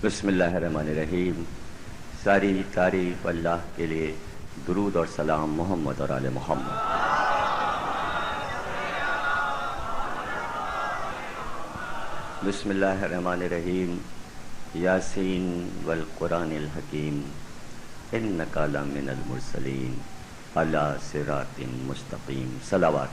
بسم اللہ الرحمن الرحیم. ساری تعریف اللہ کے لیے، درود اور سلام محمد اور آل محمد. بسم اللہ الرحمن الرحیم. یاسین والقرآن الحکیم انک لمن المرسلین علی صراط مستقیم. صلوات.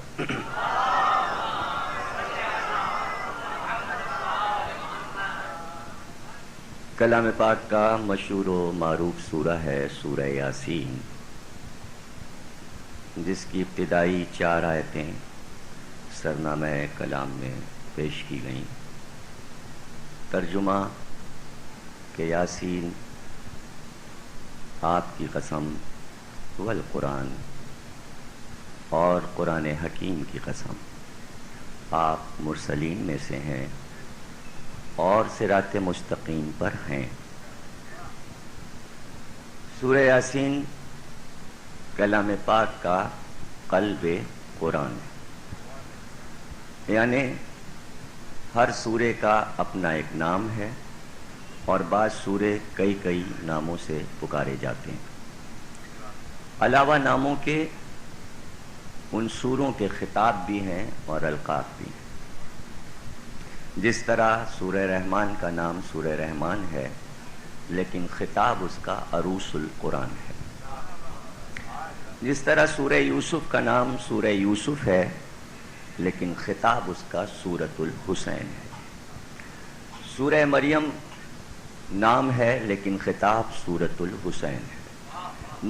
کلام پاک کا مشہور و معروف سورہ ہے سورہ یاسین، جس کی ابتدائی 4 آیتیں سرنامہ کلام میں پیش کی گئیں. ترجمہ کہ یاسین آپ کی قسم، والقرآن اور قرآن حکیم کی قسم، آپ مرسلین میں سے ہیں اور صراط مستقیم پر ہیں. سورہ یاسین کلام پاک کا قلب قرآن ہے، یعنی ہر سورے کا اپنا ایک نام ہے اور بعض سورے کئی ناموں سے پکارے جاتے ہیں. علاوہ ناموں کے ان سوروں کے خطاب بھی ہیں اور القاب بھی ہیں. جس طرح سورہ رحمان کا نام سورہ رحمان ہے، لیکن خطاب اس کا عروس القرآن ہے. جس طرح سورہ یوسف کا نام سورہ یوسف ہے، لیکن خطاب اس کا سورۃ الحسین ہے. سورہ مریم نام ہے لیکن خطاب سورۃ الحسین ہے.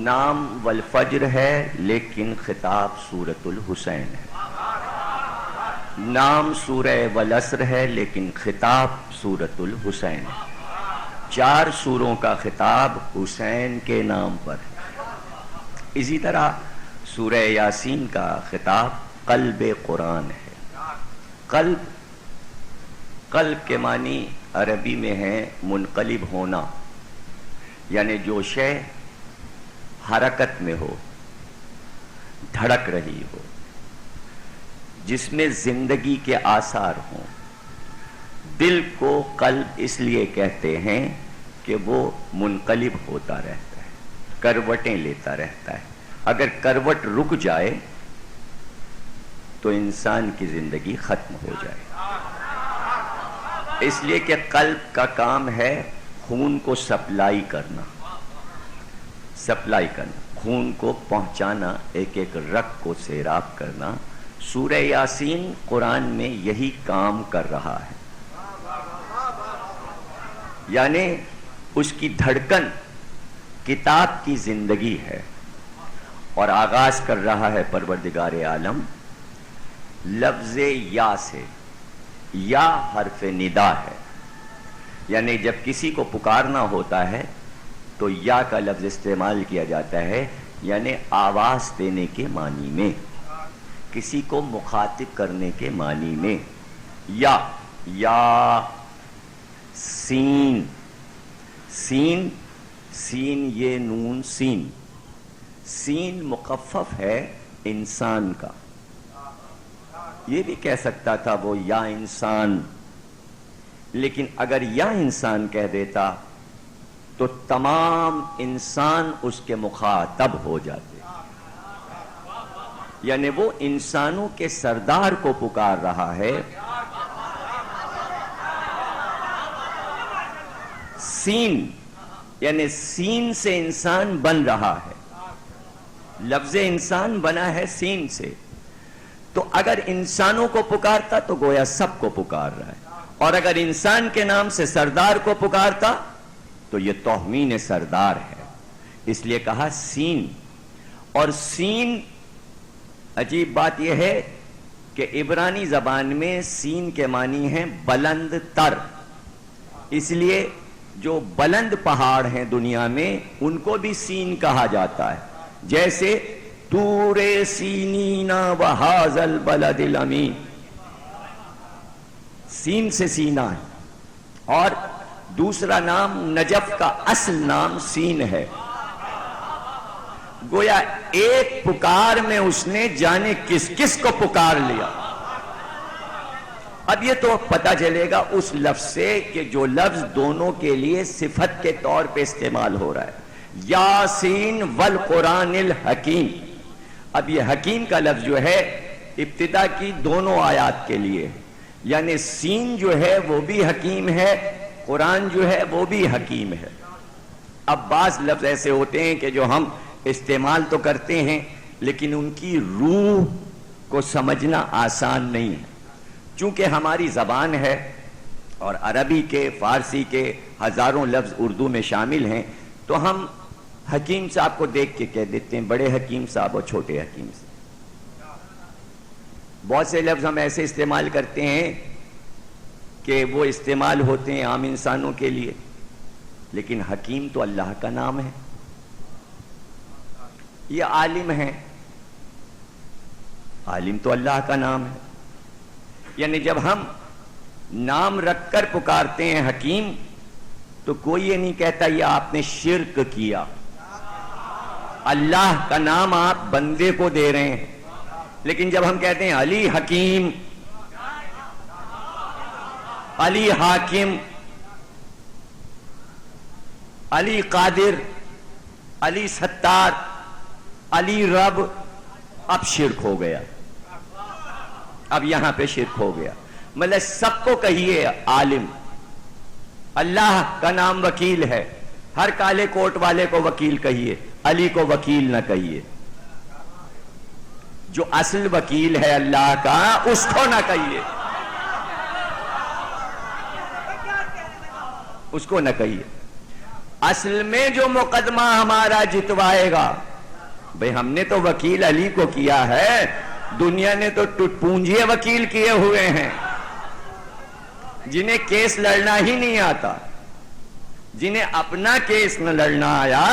نام والفجر ہے لیکن خطاب سورۃ الحسین ہے. نام سورہ والعصر ہے لیکن خطاب سورۃ الحسین ہے. 4 سوروں کا خطاب حسین کے نام پر ہے. اسی طرح سورہ یاسین کا خطاب قلب قرآن ہے. قلب کے معنی عربی میں ہے منقلب ہونا، یعنی جو شے حرکت میں ہو، دھڑک رہی ہو، جس میں زندگی کے آثار ہوں. دل کو قلب اس لیے کہتے ہیں کہ وہ منقلب ہوتا رہتا ہے، کروٹیں لیتا رہتا ہے. اگر کروٹ رک جائے تو انسان کی زندگی ختم ہو جائے. اس لیے کہ قلب کا کام ہے خون کو سپلائی کرنا، خون کو پہنچانا، ایک رگ کو سیراب کرنا. سورہ یاسین قرآن میں یہی کام کر رہا ہے، یعنی اس کی دھڑکن کتاب کی زندگی ہے. اور آغاز کر رہا ہے پروردگار عالم لفظ یا سے. یا حرف ندا ہے، یعنی جب کسی کو پکارنا ہوتا ہے تو یا کا لفظ استعمال کیا جاتا ہے، یعنی آواز دینے کے معنی میں، کسی کو مخاطب کرنے کے معنی میں. یا سین یہ نون سین مخفف ہے انسان کا. یہ بھی کہہ سکتا تھا وہ یا انسان، لیکن اگر یا انسان کہہ دیتا تو تمام انسان اس کے مخاطب ہو جاتے، یعنی وہ انسانوں کے سردار کو پکار رہا ہے. سین یعنی سین سے انسان بن رہا ہے. لفظ انسان بنا ہے سین سے. تو اگر انسانوں کو پکارتا تو گویا سب کو پکار رہا ہے، اور اگر انسان کے نام سے سردار کو پکارتا تو یہ توہین سردار ہے. اس لیے کہا سین. اور سین، عجیب بات یہ ہے کہ عبرانی زبان میں سین کے معنی ہیں بلند تر. اس لیے جو بلند پہاڑ ہیں دنیا میں ان کو بھی سین کہا جاتا ہے. جیسے طور سینین وہذا البلد الامین، سین سے سینہ ہے. اور دوسرا نام نجف کا اصل نام سین ہے. گویا ایک پکار میں اس نے جانے کس کس کو پکار لیا. اب یہ تو پتہ چلے گا اس لفظ سے کہ جو لفظ دونوں کے لیے صفت کے طور پہ استعمال ہو رہا ہے، یاسین والقرآن الحکیم. اب یہ حکیم کا لفظ جو ہے ابتدا کی دونوں آیات کے لیے، یعنی سین جو ہے وہ بھی حکیم ہے، قرآن جو ہے وہ بھی حکیم ہے. اب بعض لفظ ایسے ہوتے ہیں کہ جو ہم استعمال تو کرتے ہیں لیکن ان کی روح کو سمجھنا آسان نہیں ہے، چونکہ ہماری زبان ہے اور عربی کے فارسی کے ہزاروں لفظ اردو میں شامل ہیں، تو ہم حکیم صاحب کو دیکھ کے کہہ دیتے ہیں بڑے حکیم صاحب اور چھوٹے حکیم صاحب. بہت سے لفظ ہم ایسے استعمال کرتے ہیں کہ وہ استعمال ہوتے ہیں عام انسانوں کے لیے، لیکن حکیم تو اللہ کا نام ہے. یہ عالم ہے، عالم تو اللہ کا نام ہے. یعنی جب ہم نام رکھ کر پکارتے ہیں حکیم تو کوئی یہ نہیں کہتا یہ آپ نے شرک کیا. اللہ کا نام آپ بندے کو دے رہے ہیں. لیکن جب ہم کہتے ہیں علی حکیم، علی حاکم، علی قادر، علی ستار، علی رب، اب شرک ہو گیا. اب یہاں پہ شرک ہو گیا. مطلب سب کو کہیے عالم، اللہ کا نام وکیل ہے، ہر کالے کوٹ والے کو وکیل کہیے، علی کو وکیل نہ کہیے. جو اصل وکیل ہے اللہ کا اس کو نہ کہیے، اس کو نہ کہیے. اصل میں جو مقدمہ ہمارا جتوائے گا، بھئی ہم نے تو وکیل علی کو کیا ہے، دنیا نے تو پونجیے وکیل کیے ہوئے ہیں جنہیں کیس لڑنا ہی نہیں آتا. جنہیں اپنا کیس نہ لڑنا آیا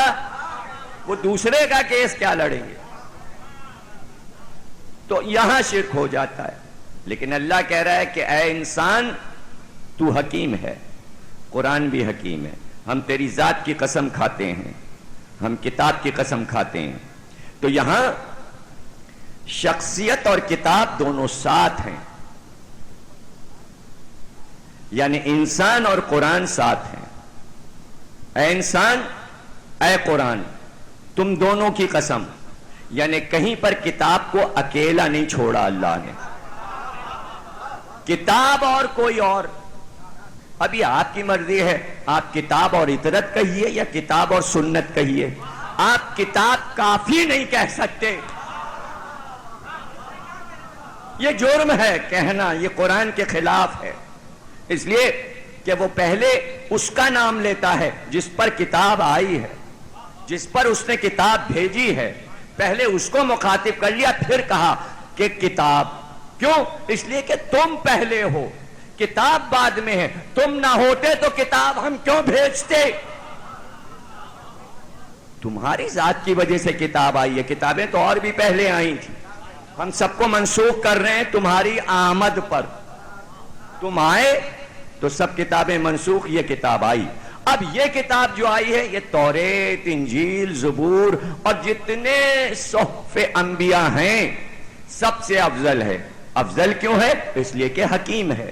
وہ دوسرے کا کیس کیا لڑیں گے. تو یہاں شرک ہو جاتا ہے. لیکن اللہ کہہ رہا ہے کہ اے انسان تو حکیم ہے، قرآن بھی حکیم ہے. ہم تیری ذات کی قسم کھاتے ہیں، ہم کتاب کی قسم کھاتے ہیں. تو یہاں شخصیت اور کتاب دونوں ساتھ ہیں، یعنی انسان اور قرآن ساتھ ہیں. اے انسان، اے قرآن، تم دونوں کی قسم. یعنی کہیں پر کتاب کو اکیلا نہیں چھوڑا اللہ نے. کتاب اور کوئی اور، ابھی آپ کی مرضی ہے، آپ کتاب اور اطرت کہیے یا کتاب اور سنت کہیے. آپ کتاب کافی نہیں کہہ سکتے، یہ جرم ہے کہنا، یہ قرآن کے خلاف ہے. اس لیے کہ وہ پہلے اس کا نام لیتا ہے جس پر کتاب آئی ہے، جس پر اس نے کتاب بھیجی ہے. پہلے اس کو مخاطب کر لیا، پھر کہا کہ کتاب. کیوں؟ اس لیے کہ تم پہلے ہو، کتاب بعد میں ہے. تم نہ ہوتے تو کتاب ہم کیوں بھیجتے؟ تمہاری ذات کی وجہ سے کتاب آئی ہے. کتابیں تو اور بھی پہلے آئی تھی. ہم سب کو منسوخ کر رہے ہیں تمہاری آمد پر. تم آئے تو سب کتابیں منسوخ، یہ کتاب آئی. اب یہ کتاب جو آئی ہے یہ توریت، انجیل، زبور اور جتنے صحف انبیاء ہیں سب سے افضل ہے. افضل کیوں ہے؟ اس لیے کہ حکیم ہے.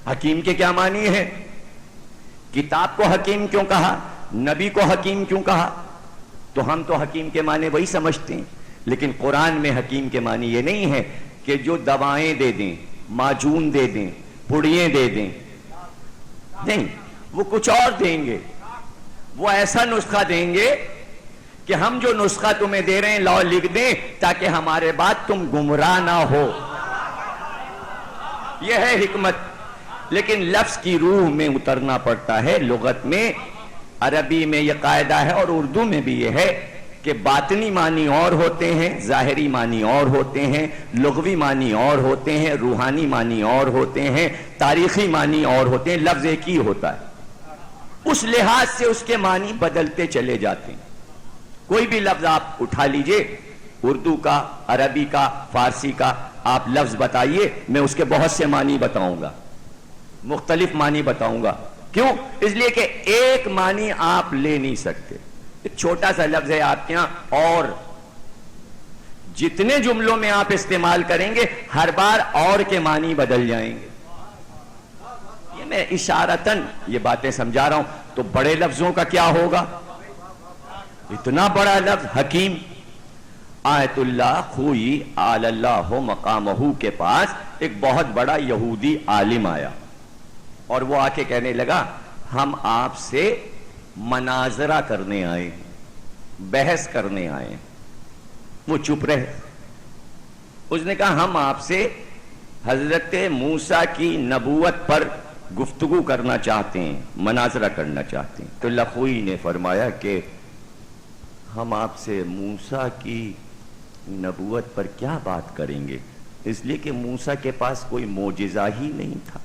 حکیم کے کیا معنی ہے؟ کتاب کو حکیم کیوں کہا؟ نبی کو حکیم کیوں کہا؟ تو ہم تو حکیم کے معنی وہی سمجھتے ہیں، لیکن قرآن میں حکیم کے معنی یہ نہیں ہے کہ جو دوائیں دے دیں، معجون دے دیں، پڑیاں دے دیں. نہیں، وہ کچھ اور دیں گے. وہ ایسا نسخہ دیں گے کہ ہم جو نسخہ تمہیں دے رہے ہیں لاؤ لکھ دیں تاکہ ہمارے بعد تم گمراہ نہ ہو. یہ ہے حکمت. لیکن لفظ کی روح میں اترنا پڑتا ہے. لغت میں، عربی میں یہ قاعدہ ہے اور اردو میں بھی یہ ہے کہ باطنی معنی اور ہوتے ہیں، ظاہری معنی اور ہوتے ہیں، لغوی معنی اور ہوتے ہیں، روحانی معنی اور ہوتے ہیں، تاریخی معنی اور ہوتے ہیں. لفظ ایک ہی ہوتا ہے، اس لحاظ سے اس کے معنی بدلتے چلے جاتے ہیں. کوئی بھی لفظ آپ اٹھا لیجئے، اردو کا، عربی کا، فارسی کا، آپ لفظ بتائیے، میں اس کے بہت سے معنی بتاؤں گا، مختلف معنی بتاؤں گا. کیوں؟ اس لیے کہ ایک معنی آپ لے نہیں سکتے. ایک چھوٹا سا لفظ ہے آپ کے ہاں اور، جتنے جملوں میں آپ استعمال کریں گے ہر بار اور کے معنی بدل جائیں گے. میں اشارتن یہ باتیں سمجھا رہا ہوں. تو بڑے لفظوں کا کیا ہوگا؟ اتنا بڑا لفظ حکیم. آیت اللہ خوئی آل اللہ مقامہ کے پاس ایک بہت بڑا یہودی عالم آیا اور وہ آ کے کہنے لگا ہم آپ سے مناظرہ کرنے آئے، بحث کرنے آئے. وہ چپ رہے. اس نے کہا ہم آپ سے حضرت موسیٰ کی نبوت پر گفتگو کرنا چاہتے ہیں، مناظرہ کرنا چاہتے ہیں. تو لخوئی نے فرمایا کہ ہم آپ سے موسیٰ کی نبوت پر کیا بات کریں گے، اس لیے کہ موسیٰ کے پاس کوئی معجزہ ہی نہیں تھا.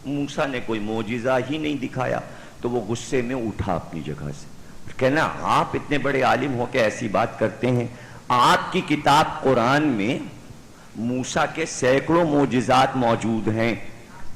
موسیٰ نے کوئی معجزہ ہی نہیں دکھایا. تو وہ غصے میں اٹھا اپنی جگہ سے. کہنا آپ اتنے بڑے عالم ہو کے ایسی بات کرتے ہیں، آپ کی کتاب قرآن میں موسیٰ کے سینکڑوں معجزات موجود ہیں.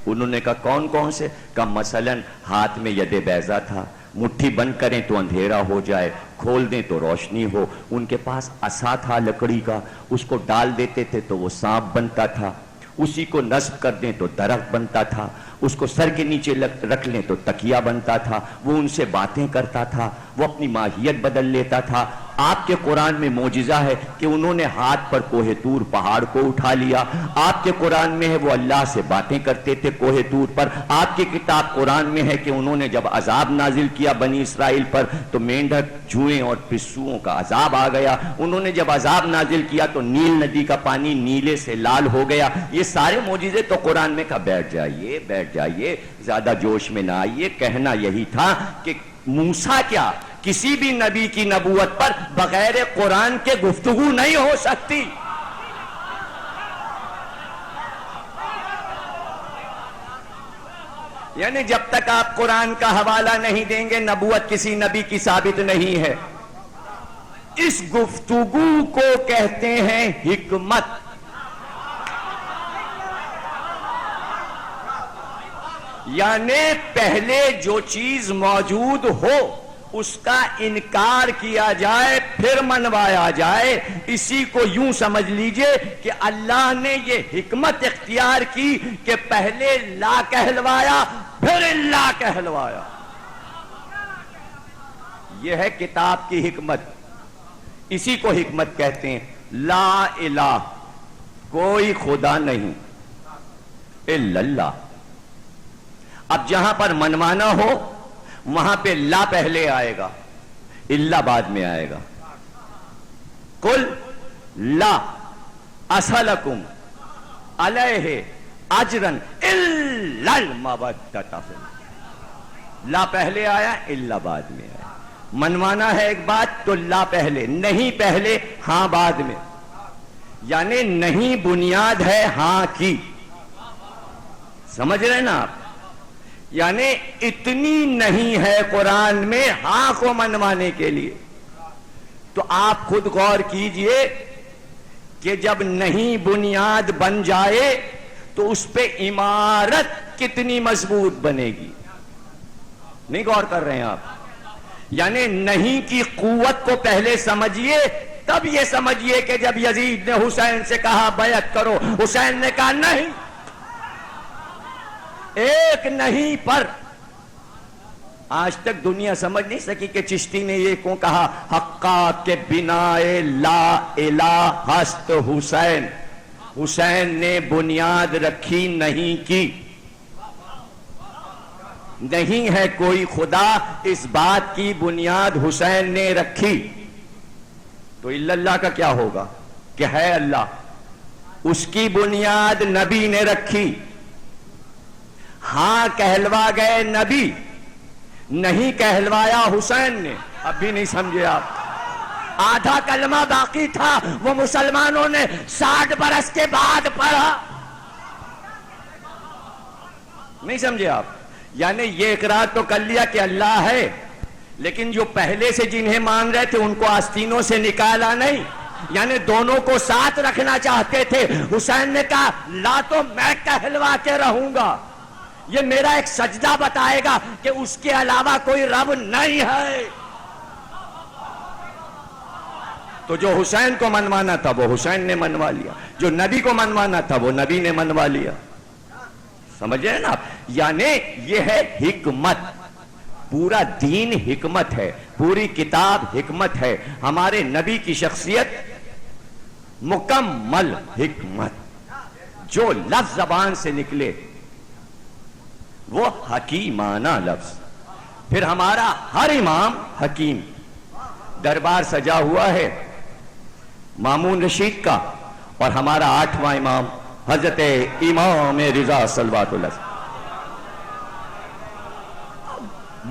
انہوں نے کہا کون کون سے؟ کہا مثلاً ہاتھ میں ید بیضا تھا، مٹھی بند کریں تو اندھیرا ہو جائے، کھول دیں تو روشنی ہو. ان کے پاس عصا تھا لکڑی کا، اس کو ڈال دیتے تھے تو وہ سانپ بنتا تھا، اسی کو نصب کر دیں تو درخت بنتا تھا، اس کو سر کے نیچے رکھ لیں تو تکیہ بنتا تھا. وہ ان سے باتیں کرتا تھا، وہ اپنی ماہیت بدل لیتا تھا. آپ کے قرآن میں معجزہ ہے کہ انہوں نے ہاتھ پر کوہ طور پہاڑ کو اٹھا لیا. آپ کے قرآن میں ہے وہ اللہ سے باتیں کرتے تھے کوہ طور پر. آپ کی کتاب قرآن میں ہے کہ انہوں نے جب عذاب نازل کیا بنی اسرائیل پر تو مینڈک، جوئیں اور پسوؤں کا عذاب آ گیا. انہوں نے جب عذاب نازل کیا تو نیل ندی کا پانی نیلے سے لال ہو گیا. یہ سارے معجزے تو قرآن میں. کہا بیٹھ جائیے بیٹھ جائیے، زیادہ جوش میں نہ آئیے. کہنا یہی تھا کہ موسیٰ کیا کسی بھی نبی کی نبوت پر بغیر قرآن کے گفتگو نہیں ہو سکتی. یعنی جب تک آپ قرآن کا حوالہ نہیں دیں گے نبوت کسی نبی کی ثابت نہیں ہے. اس گفتگو کو کہتے ہیں حکمت. یعنی پہلے جو چیز موجود ہو اس کا انکار کیا جائے پھر منوایا جائے. اسی کو یوں سمجھ لیجئے کہ اللہ نے یہ حکمت اختیار کی کہ پہلے لا کہلوایا پھر اللہ کہلوایا. یہ ہے کتاب کی حکمت. اسی کو حکمت کہتے ہیں. لا الہ، کوئی خدا نہیں الا اللہ. اب جہاں پر منوانا ہو وہاں پہ لا پہلے آئے گا، اللہ بعد میں آئے گا. قل لا اسألکم علیہ اجرا الا المودۃ فی القربى. لا پہلے آیا، اللہ بعد میں آیا. منوانا ہے ایک بات تو لا پہلے، نہیں پہلے ہاں بعد میں. یعنی نہیں بنیاد ہے ہاں کی. سمجھ رہے نا آپ؟ یعنی اتنی نہیں ہے قرآن میں ہاں کو منوانے کے لیے. تو آپ خود غور کیجئے کہ جب نہیں بنیاد بن جائے تو اس پہ عمارت کتنی مضبوط بنے گی. نہیں غور کر رہے ہیں آپ؟ یعنی نہیں کی قوت کو پہلے سمجھیے، تب یہ سمجھیے کہ جب یزید نے حسین سے کہا بیعت کرو، حسین نے کہا نہیں. ایک نہیں پر آج تک دنیا سمجھ نہیں سکی کہ چشتی نے یہ کیوں کہا حقا کے بنا لا الہ ہست حسین. حسین نے بنیاد رکھی نہیں کی. نہیں ہے کوئی خدا، اس بات کی بنیاد حسین نے رکھی. تو الا اللہ کا کیا ہوگا کہ ہے اللہ. اس کی بنیاد نبی نے رکھی. ہاں کہلوا گئے نبی، نہیں کہلوایا حسین نے. اب بھی نہیں سمجھے آپ؟ آدھا کلمہ باقی تھا وہ مسلمانوں نے 60 برس کے بعد پڑھا. نہیں سمجھے آپ؟ یعنی یہ اقرار تو کر لیا کہ اللہ ہے، لیکن جو پہلے سے جنہیں مان رہے تھے ان کو آستینوں سے نکالا نہیں. یعنی دونوں کو ساتھ رکھنا چاہتے تھے. حسین نے کہا لا تو میں کہلوا کے رہوں گا، یہ میرا ایک سجدہ بتائے گا کہ اس کے علاوہ کوئی رب نہیں ہے. تو جو حسین کو منوانا تھا وہ حسین نے منوا لیا، جو نبی کو منوانا تھا وہ نبی نے منوا لیا. سمجھ رہے ہیں نا آپ؟ یعنی یہ ہے حکمت. پورا دین حکمت ہے, پوری کتاب حکمت ہے. ہمارے نبی کی شخصیت مکمل حکمت. جو لفظ زبان سے نکلے وہ حکیمانہ لفظ. پھر ہمارا ہر امام حکیم. دربار سجا ہوا ہے مامون رشید کا, اور ہمارا 8واں امام حضرت امام رضا صلوات اللہ.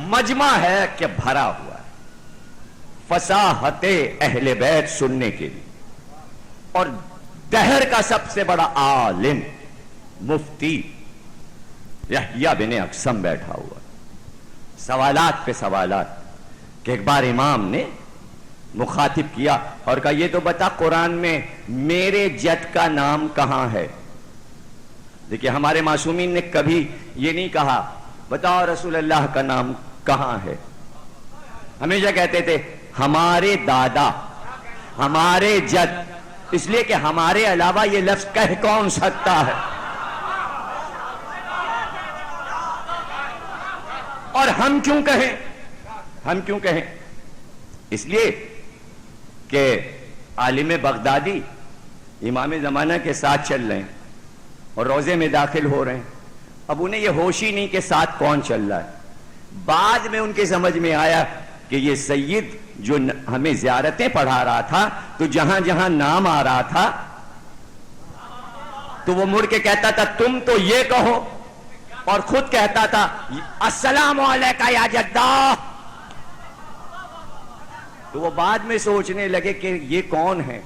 مجمع ہے کہ بھرا ہوا ہے فصاحت اہل بیت سننے کے لیے. اور دہر کا سب سے بڑا عالم مفتی یحییٰ بن اقسم بیٹھا ہوا. سوالات پہ سوالات. کہ ایک بار امام نے مخاطب کیا اور کہا یہ تو بتا قرآن میں میرے جد کا نام کہاں ہے. دیکھیے ہمارے معصومین نے کبھی یہ نہیں کہا بتاؤ رسول اللہ کا نام کہاں ہے. ہمیشہ کہتے تھے ہمارے دادا, ہمارے جد. اس لیے کہ ہمارے علاوہ یہ لفظ کہہ کون سکتا ہے. اور ہم کیوں کہیں, ہم کیوں کہیں؟ اس لیے کہ عالم بغدادی امام زمانہ کے ساتھ چل رہے ہیں اور روزے میں داخل ہو رہے ہیں. اب انہیں یہ ہوش ہی نہیں کہ ساتھ کون چل رہا ہے. بعد میں ان کے سمجھ میں آیا کہ یہ سید جو ہمیں زیارتیں پڑھا رہا تھا تو جہاں جہاں نام آ رہا تھا تو وہ مڑ کے کہتا تھا تم تو یہ کہو, اور خود کہتا تھا السلام علیکہ یا جدہ. تو وہ بعد میں سوچنے لگے کہ یہ کون ہے.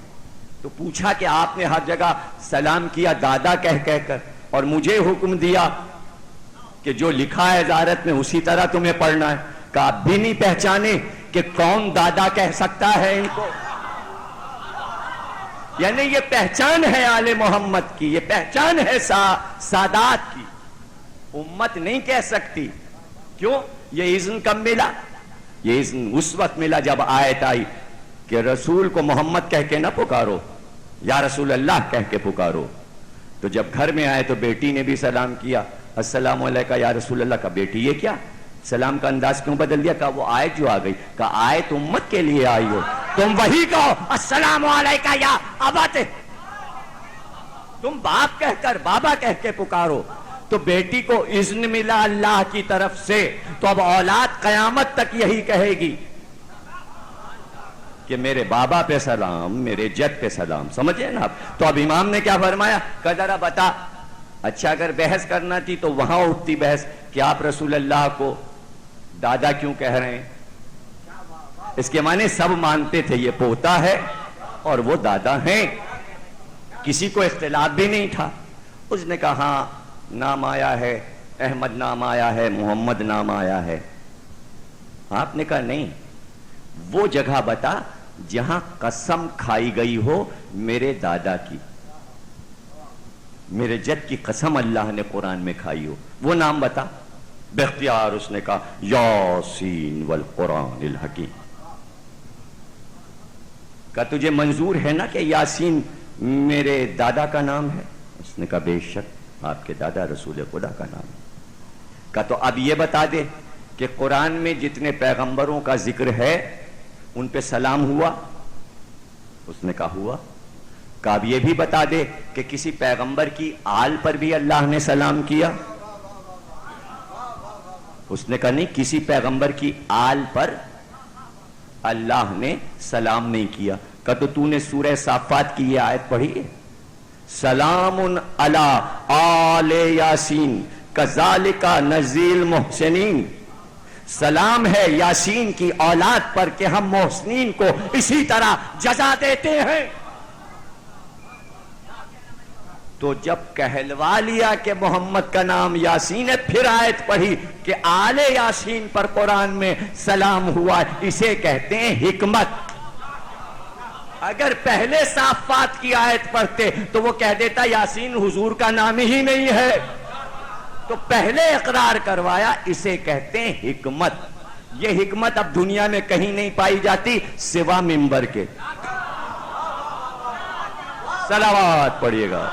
تو پوچھا کہ آپ نے ہر جگہ سلام کیا دادا کہہ کر, اور مجھے حکم دیا کہ جو لکھا ہے زیارت میں اسی طرح تمہیں پڑھنا ہے. کہ آپ بھی نہیں پہچانے کہ کون دادا کہہ سکتا ہے ان کو. یعنی یہ پہچان ہے آل محمد کی, یہ پہچان ہے سادات کی. امت نہیں کہہ سکتی. کیوں؟ یہ اذن کب ملا؟ یہ اذن اس وقت ملا جب آیت آئی کہ رسول کو محمد کہہ کے نہ پکارو, یا رسول اللہ کہہ کے پکارو. تو جب گھر میں آئے تو بیٹی نے بھی سلام کیا السلام علیکہ یا رسول اللہ. کا بیٹی یہ کیا سلام کا انداز کیوں بدل دیا؟ کہا وہ آیت جو آ گئی. کہا آیت امت کے لیے آئی ہو, تم وہی کہو السلام علیکہ یا ابت. تم باپ کہہ کر بابا کہہ کے پکارو. تو بیٹی کو اذن ملا اللہ کی طرف سے, تو اب اولاد قیامت تک یہی کہے گی کہ میرے بابا پہ سلام, میرے جد پہ سلام. سمجھے نا آپ؟ تو اب امام نے کیا فرمایا کہ ذرا بتا. اچھا اگر بحث کرنا تھی تو وہاں اٹھتی بحث کہ آپ رسول اللہ کو دادا کیوں کہہ رہے ہیں. اس کے معنی سب مانتے تھے یہ پوتا ہے اور وہ دادا ہیں, کسی کو اختلاف بھی نہیں تھا. اس نے کہا ہاں نام آیا ہے, احمد نام آیا ہے, محمد نام آیا ہے. آپ نے کہا نہیں, وہ جگہ بتا جہاں قسم کھائی گئی ہو میرے دادا کی, میرے جد کی قسم اللہ نے قرآن میں کھائی ہو, وہ نام بتا. باختیار اس نے کہا یاسین والقرآن الحکیم. کہا تجھے منظور ہے نا کہ یاسین میرے دادا کا نام ہے؟ اس نے کہا بے شک آپ کے دادا رسول خدا کا نام ہے. کہا تو اب یہ بتا دے کہ قرآن میں جتنے پیغمبروں کا ذکر ہے ان پہ سلام ہوا؟ اس نے کہا ہوا. کہ اب یہ بھی بتا دے کہ کسی پیغمبر کی آل پر بھی اللہ نے سلام کیا؟ اس نے کہا نہیں, کسی پیغمبر کی آل پر اللہ نے سلام نہیں کیا. کہ تو نے سورہ صافات کی یہ آیت پڑھی ہے سلام علی آل یاسین کذالک نجزی المحسنین. سلام ہے یاسین کی اولاد پر کہ ہم محسنین کو اسی طرح جزا دیتے ہیں. تو جب کہلوا لیا کہ محمد کا نام یاسین ہے, پھر آیت پڑھی کہ آل یاسین پر قرآن میں سلام ہوا. اسے کہتے ہیں حکمت. اگر پہلے صافات کی آیت پڑھتے تو وہ کہہ دیتا یاسین حضور کا نام ہی نہیں ہے. تو پہلے اقرار کروایا, اسے کہتے ہیں حکمت. یہ حکمت اب دنیا میں کہیں نہیں پائی جاتی سوا منبر کے. صلوات پڑھیے گا.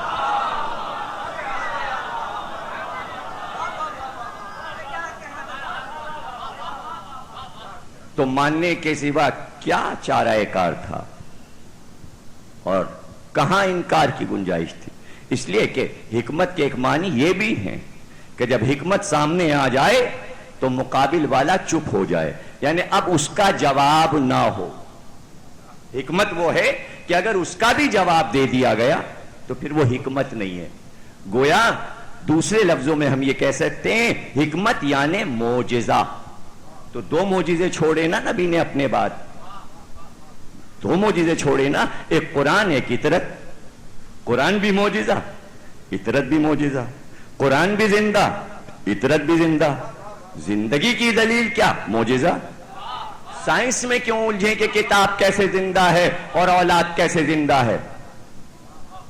تو ماننے کے سوا کیا چارہ کار تھا اور کہاں انکار کی گنجائش تھی؟ اس لیے کہ حکمت کے ایک معنی یہ بھی ہیں کہ جب حکمت سامنے آ جائے تو مقابل والا چپ ہو جائے، یعنی اب اس کا جواب نہ ہو۔ حکمت وہ ہے کہ اگر اس کا بھی جواب دے دیا گیا تو پھر وہ حکمت نہیں ہے۔ گویا دوسرے لفظوں میں ہم یہ کہہ سکتے ہیں حکمت یعنی معجزہ۔ تو دو معجزے چھوڑے نا نبی نے اپنے بعد، دو معجزے چھوڑے نا، ایک قرآن ایک اطرت۔ قرآن بھی معجزہ، اطرت بھی معجزہ۔ قرآن بھی زندہ، اطرت بھی زندہ۔ زندگی کی دلیل کیا؟ معجزہ۔ سائنس میں کیوں الجھیں کہ کتاب کیسے زندہ ہے اور اولاد کیسے زندہ ہے؟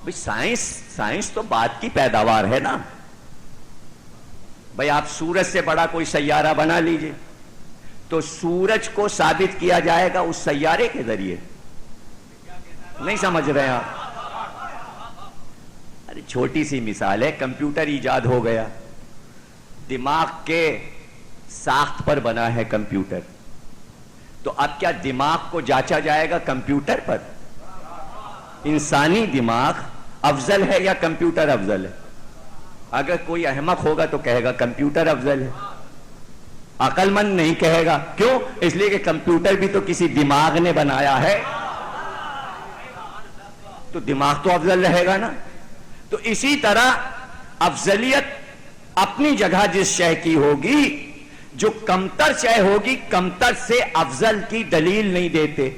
بھئی سائنس تو بات کی پیداوار ہے نا۔ بھئی آپ سورج سے بڑا کوئی سیارہ بنا لیجئے تو سورج کو ثابت کیا جائے گا اس سیارے کے ذریعے۔ نہیں سمجھ رہے ہیں آپ؟ ارے چھوٹی سی مثال ہے، کمپیوٹر ایجاد ہو گیا، دماغ کے ساخت پر بنا ہے کمپیوٹر، تو اب کیا دماغ کو جانچا جائے گا کمپیوٹر پر؟ انسانی دماغ افضل ہے یا کمپیوٹر افضل ہے؟ اگر کوئی احمق ہوگا تو کہے گا کمپیوٹر افضل ہے، عقل مند نہیں کہے گا۔ کیوں؟ اس لیے کہ کمپیوٹر بھی تو کسی دماغ نے بنایا ہے، تو دماغ تو افضل رہے گا نا۔ تو اسی طرح افضلیت اپنی جگہ جس شے کی ہوگی، جو کمتر شے ہوگی کمتر سے افضل کی دلیل نہیں دیتے۔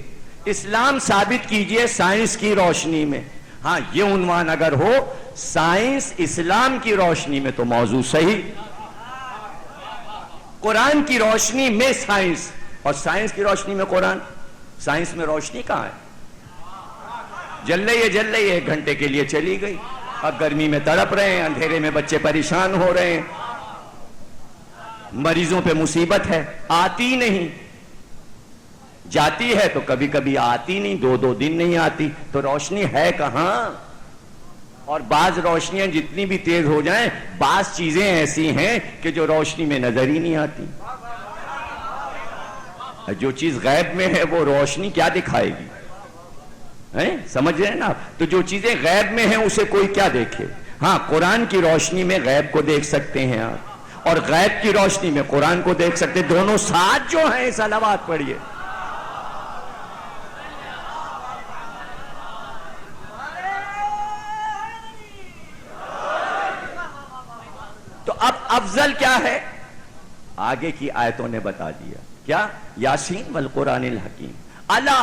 اسلام ثابت کیجئے سائنس کی روشنی میں، ہاں یہ عنوان اگر ہو سائنس اسلام کی روشنی میں تو موضوع صحیح، قرآن کی روشنی میں سائنس اور سائنس کی روشنی میں قرآن۔ سائنس میں روشنی کہاں ہے؟ جل رہی ہے، 1 گھنٹے کے لیے چلی گئی، اب گرمی میں تڑپ رہے ہیں، اندھیرے میں بچے پریشان ہو رہے ہیں، مریضوں پہ مصیبت ہے، آتی نہیں، جاتی ہے تو کبھی کبھی آتی نہیں، 2 دن نہیں آتی، تو روشنی ہے کہاں؟ اور بعض روشنیاں جتنی بھی تیز ہو جائیں، بعض چیزیں ایسی ہیں کہ جو روشنی میں نظر ہی نہیں آتی۔ جو چیز غیب میں ہے وہ روشنی کیا دکھائے گی؟ سمجھ رہے ہیں نا؟ تو جو چیزیں غیب میں ہیں اسے کوئی کیا دیکھے؟ ہاں قرآن کی روشنی میں غیب کو دیکھ سکتے ہیں آپ، اور غیب کی روشنی میں قرآن کو دیکھ سکتے، دونوں ساتھ جو ہیں۔ صلوات پڑھیے۔ تو اب افضل کیا ہے؟ آگے کی آیتوں نے بتا دیا۔ کیا؟ یاسین والقرآن الحکیم، الا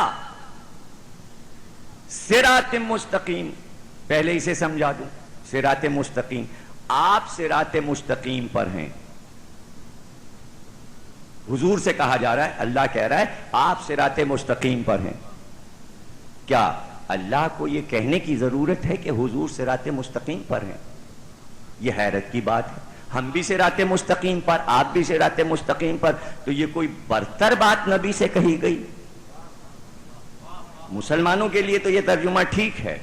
صراط مستقیم۔ پہلے اسے سمجھا دوں، صراط مستقیم، آپ صراط مستقیم پر ہیں۔ حضور سے کہا جا رہا ہے، اللہ کہہ رہا ہے آپ صراط مستقیم پر ہیں۔ کیا اللہ کو یہ کہنے کی ضرورت ہے کہ حضور صراط مستقیم پر ہیں؟ یہ حیرت کی بات ہے۔ ہم بھی صراط مستقیم پر، آپ بھی صراط مستقیم پر، تو یہ کوئی برتر بات نبی سے کہی گئی؟ مسلمانوں کے لیے تو یہ ترجمہ ٹھیک ہے،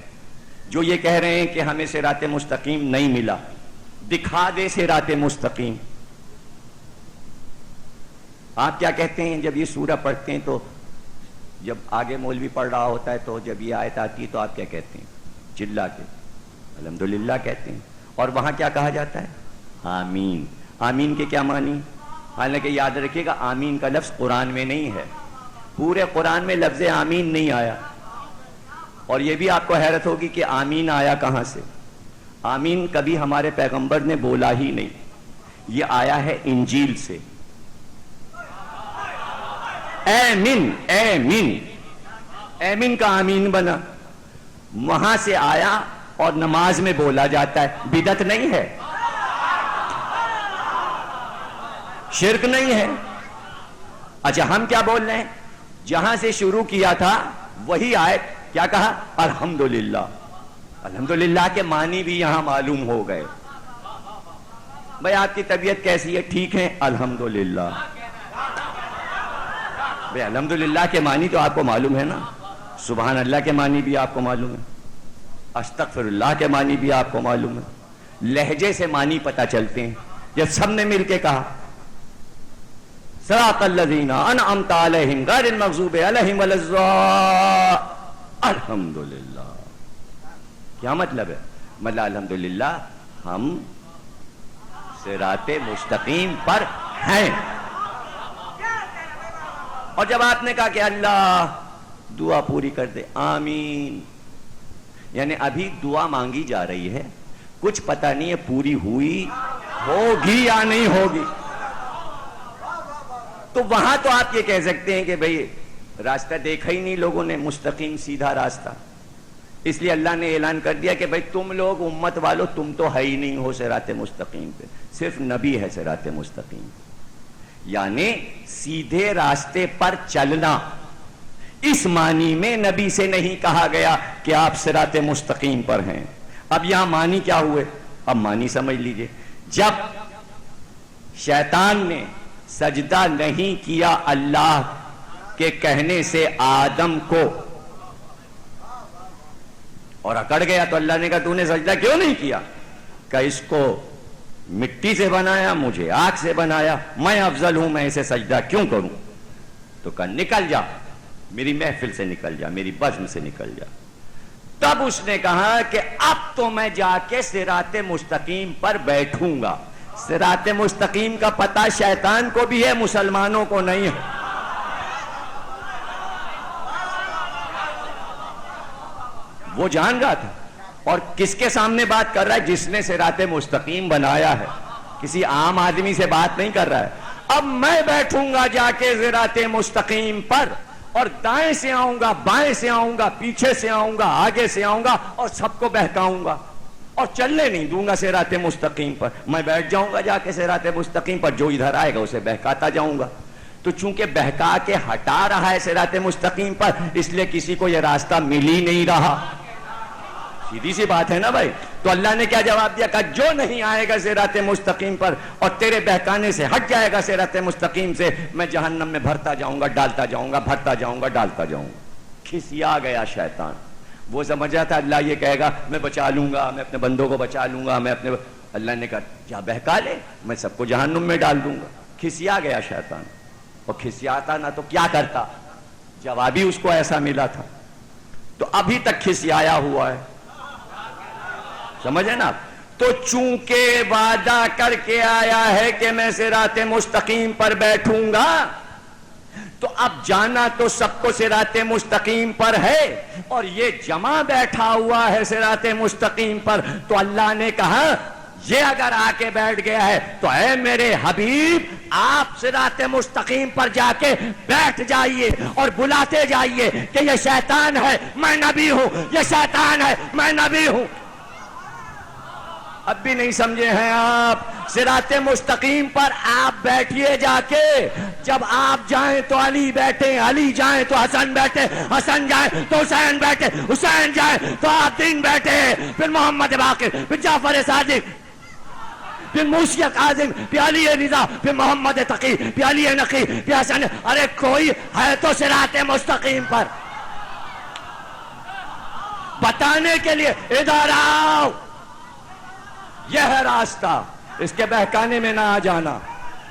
جو یہ کہہ رہے ہیں کہ ہمیں صراط مستقیم نہیں ملا، دکھا دے صراط مستقیم۔ آپ کیا کہتے ہیں جب یہ سورہ پڑھتے ہیں؟ تو جب آگے مولوی پڑھ رہا ہوتا ہے تو جب یہ آیت آتی ہے تو آپ کیا کہتے ہیں؟ چلا کے الحمدللہ کہتے ہیں، اور وہاں کیا کہا جاتا ہے؟ آمین۔ آمین کے کیا معنی؟ حالانکہ یاد رکھیے گا آمین کا لفظ قرآن میں نہیں ہے، پورے قرآن میں لفظ آمین نہیں آیا، اور یہ بھی آپ کو حیرت ہوگی کہ آمین آیا کہاں سے؟ آمین کبھی ہمارے پیغمبر نے بولا ہی نہیں، یہ آیا ہے انجیل سے۔ ایمن، ایمن، ایمن کا آمین بنا، وہاں سے آیا اور نماز میں بولا جاتا ہے، بدعت نہیں ہے، شرک نہیں ہے۔ اچھا ہم کیا بول رہے ہیں؟ جہاں سے شروع کیا تھا وہی آیت، کیا کہا؟ الحمدللہ۔ الحمدللہ کے معنی بھی یہاں معلوم ہو گئے۔ بھئی آپ کی طبیعت کیسی ہے؟ ٹھیک ہے الحمدللہ۔ بھئی الحمدللہ کے معنی تو آپ کو معلوم ہے نا، سبحان اللہ کے معنی بھی آپ کو معلوم ہے، استغفر اللہ کے معنی بھی آپ کو معلوم ہے، لہجے سے معنی پتہ چلتے ہیں۔ جب سب نے مل کے کہا صراط الذین انعمت علیہم غیر المغضوب علیہم ولا الضالین۔ الحمدللہ کیا مطلب ہے؟ مطلب الحمدللہ ہم صراط مستقیم پر ہیں۔ اور جب آپ نے کہا کہ اللہ دعا پوری کر دے، آمین، یعنی ابھی دعا مانگی جا رہی ہے، کچھ پتہ نہیں ہے پوری ہوئی ہوگی یا نہیں ہوگی، تو وہاں تو آپ یہ کہہ سکتے ہیں کہ بھئی راستہ دیکھا ہی نہیں لوگوں نے، مستقیم سیدھا راستہ، اس لیے اللہ نے اعلان کر دیا کہ بھئی تم لوگ امت والو تم تو ہے ہی نہیں ہو صراط مستقیم پہ، صرف نبی ہے صراط مستقیم، یعنی سیدھے راستے پر چلنا۔ اس معنی میں نبی سے نہیں کہا گیا کہ آپ صراط مستقیم پر ہیں۔ اب یہاں معنی کیا ہوئے؟ اب معنی سمجھ لیجئے، جب شیطان نے سجدہ نہیں کیا اللہ کے کہنے سے آدم کو اور اکڑ گیا، تو اللہ نے کہا تو نے سجدہ کیوں نہیں کیا؟ کہ اس کو مٹی سے بنایا، مجھے آگ سے بنایا، میں افضل ہوں، میں اسے سجدہ کیوں کروں؟ تو کہا نکل جا میری محفل سے، نکل جا میری بزم سے، نکل جا۔ تب اس نے کہا کہ اب تو میں جا کے صراط مستقیم پر بیٹھوں گا۔ صراط مستقیم کا پتہ شیطان کو بھی ہے، مسلمانوں کو نہیں ہے۔ وہ جان رہا تھا، اور کس کے سامنے بات کر رہا ہے؟ جس نے صراط مستقیم بنایا ہے، کسی عام آدمی سے بات نہیں کر رہا ہے۔ اب میں بیٹھوں گا جا کے صراط مستقیم پر، اور دائیں سے آؤں گا، بائیں سے آؤں گا، پیچھے سے آؤں گا، آگے سے آؤں گا، اور سب کو بہکاؤں گا، اور چلنے نہیں دوں گا صراط مستقیم پر۔ میں بیٹھ جاؤں گا جا کے صراط مستقیم پر، جو ادھر آئے گا اسے بہکاتا جاؤں گا۔ تو چونکہ بہکا کے ہٹا رہا ہے صراط مستقیم پر، اس لیے کسی کو یہ راستہ مل ہی نہیں رہا۔ سیدھی سی بات ہے نا بھائی۔ تو اللہ نے کیا جواب دیا؟ کہ جو نہیں آئے گا صراط مستقیم پر اور تیرے بہکانے سے ہٹ جائے گا صراط مستقیم سے، میں جہنم میں بھرتا جاؤں گا، ڈالتا جاؤں گا، بھرتا جاؤں گا، ڈالتا جاؤں گا۔ کھسیا گیا شیطان، وہ سمجھ رہا تھا اللہ یہ کہے گا میں بچا لوں گا، میں اپنے بندوں کو بچا لوں گا، میں اپنے، اللہ نے کہا کیا بہکا لے، میں سب کو جہنم میں ڈال دوں گا۔ کھسیا گیا شیطان، اور کھسیاتا نہ تو کیا کرتا، جواب ہی اس کو ایسا ملا تھا، تو ابھی تک کھسیایا ہوا ہے، سمجھے نا؟ تو چونکہ وعدہ کر کے آیا ہے کہ میں صراط مستقیم پر بیٹھوں گا، تو اب جانا تو سب کو صراط مستقیم پر ہے، اور یہ جمع بیٹھا ہوا ہے صراط مستقیم پر، تو اللہ نے کہا یہ اگر آ کے بیٹھ گیا ہے تو اے میرے حبیب آپ صراط مستقیم پر جا کے بیٹھ جائیے اور بلاتے جائیے کہ یہ شیطان ہے میں نبی ہوں، یہ شیطان ہے میں نبی ہوں۔ اب بھی نہیں سمجھے ہیں آپ؟ صراط مستقیم پر آپ بیٹھیے جا کے، جب آپ جائیں تو علی بیٹھے، علی جائیں تو حسن بیٹھے، حسن جائیں تو حسین بیٹھے، حسین جائیں تو عابدین بیٹھے، پھر محمد باقر، پھر جعفر صادق، پھر موسی کاظم، پھر علی رضا، پھر محمد تقی، پھر علی نقی، پھر حسن۔ ارے کوئی ہے تو صراط مستقیم پر بتانے کے لیے، ادھر آؤ یہ ہے راستہ، اس کے بہکانے میں نہ آ جانا۔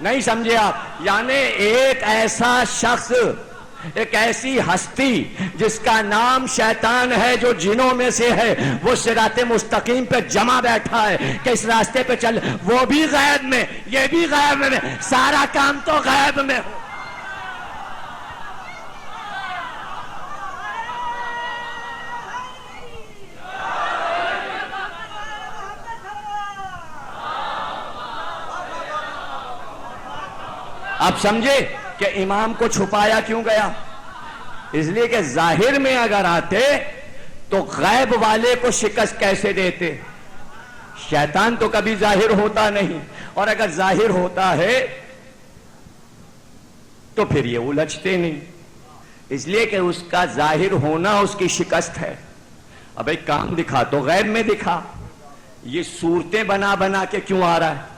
نہیں سمجھے آپ؟ یعنی ایک ایسا شخص، ایک ایسی ہستی جس کا نام شیطان ہے، جو جنوں میں سے ہے، وہ صراط مستقیم پہ جمع بیٹھا ہے کہ اس راستے پہ چل، وہ بھی غیب میں، یہ بھی غیب میں، سارا کام تو غیب میں ہو۔ اب سمجھے کہ امام کو چھپایا کیوں گیا؟ اس لیے کہ ظاہر میں اگر آتے تو غیب والے کو شکست کیسے دیتے؟ شیطان تو کبھی ظاہر ہوتا نہیں، اور اگر ظاہر ہوتا ہے تو پھر یہ الجھتے نہیں، اس لیے کہ اس کا ظاہر ہونا اس کی شکست ہے۔ اب ایک کام دکھا تو غیب میں دکھا، یہ صورتیں بنا بنا کے کیوں آ رہا ہے؟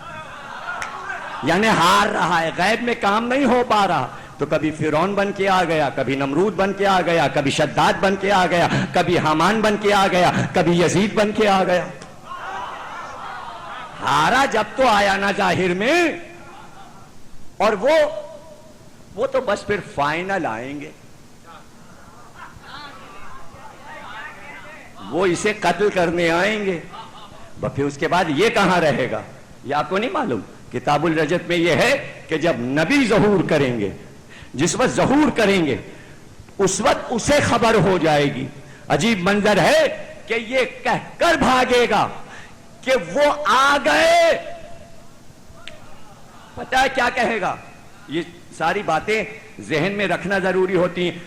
یعنی ہار رہا ہے، غیب میں کام نہیں ہو پا رہا، تو کبھی فرعون بن کے آ گیا، کبھی نمرود بن کے آ گیا، کبھی شداد بن کے آ گیا، کبھی حامان بن کے آ گیا، کبھی یزید بن کے آ گیا۔ ہارا جب تو آیا نا ظاہر میں، اور وہ وہ تو بس پھر فائنل آئیں گے، وہ اسے قتل کرنے آئیں گے، پھر اس کے بعد یہ کہاں رہے گا؟ یہ آپ کو نہیں معلوم؟ کتاب الرجت میں یہ ہے کہ جب نبی ظہور کریں گے، جس وقت ظہور کریں گے اس وقت اسے خبر ہو جائے گی۔ عجیب منظر ہے کہ یہ کہہ کر بھاگے گا کہ وہ آ گئے، پتہ ہے کیا کہے گا؟ یہ ساری باتیں ذہن میں رکھنا ضروری ہوتی ہیں۔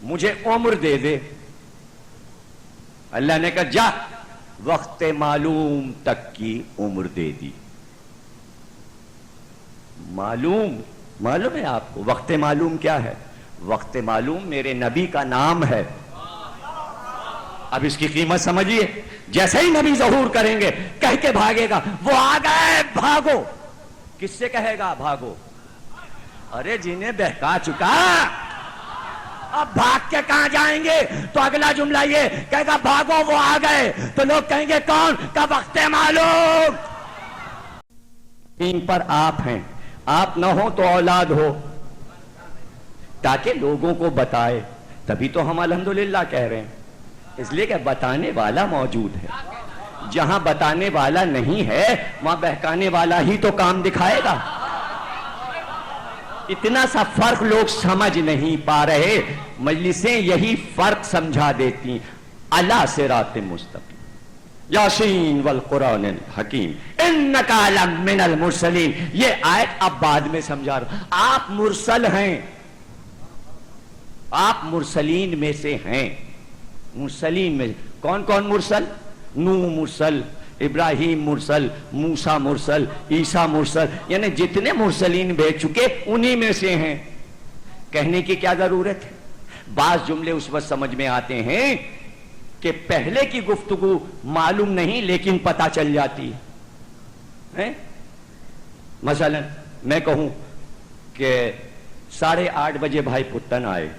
مجھے عمر دے دے، اللہ نے کہا جا، وقت معلوم تک کی عمر دے دی۔ معلوم ہے آپ کو وقت معلوم کیا ہے؟ وقت معلوم میرے نبی کا نام ہے۔ اب اس کی قیمت سمجھیے، جیسے ہی نبی ظہور کریں گے کہہ کے بھاگے گا وہ آ گئے، بھاگو۔ کس سے کہے گا بھاگو؟ ارے جنہیں بہکا چکا، اب بھاگ کے کہاں جائیں گے؟ تو اگلا جملہ یہ کہے گا بھاگو وہ آ گئے، تو لوگ کہیں گے کون؟ کا وقت معلوم۔ ان پر آپ ہیں، آپ نہ ہو تو اولاد ہو، تاکہ لوگوں کو بتائے، تبھی تو ہم الحمدللہ کہہ رہے ہیں۔ اس لیے کہ بتانے والا موجود ہے، جہاں بتانے والا نہیں ہے وہاں بہکانے والا ہی تو کام دکھائے گا۔ اتنا سا فرق لوگ سمجھ نہیں پا رہے، مجلسیں یہی فرق سمجھا دیتی۔ علی صراط مستقیم، یاسین والقرآن الحکیم انک لمن المرسلین، یہ آیت اب بعد میں سمجھا رہا۔ آپ مرسل ہیں، آپ مرسلین میں سے ہیں۔ مرسلین میں کون کون مرسل؟ نوح مرسل، ابراہیم مرسل، موسیٰ مرسل، عیسیٰ مرسل، یعنی جتنے مرسلین بھیج چکے انہی میں سے ہیں۔ کہنے کی کیا ضرورت ہے؟ بعض جملے اس وقت سمجھ میں آتے ہیں کہ پہلے کی گفتگو معلوم نہیں لیکن پتہ چل جاتی ہے۔ مثلا میں کہوں کہ 8:30 بجے بھائی پتن آئے،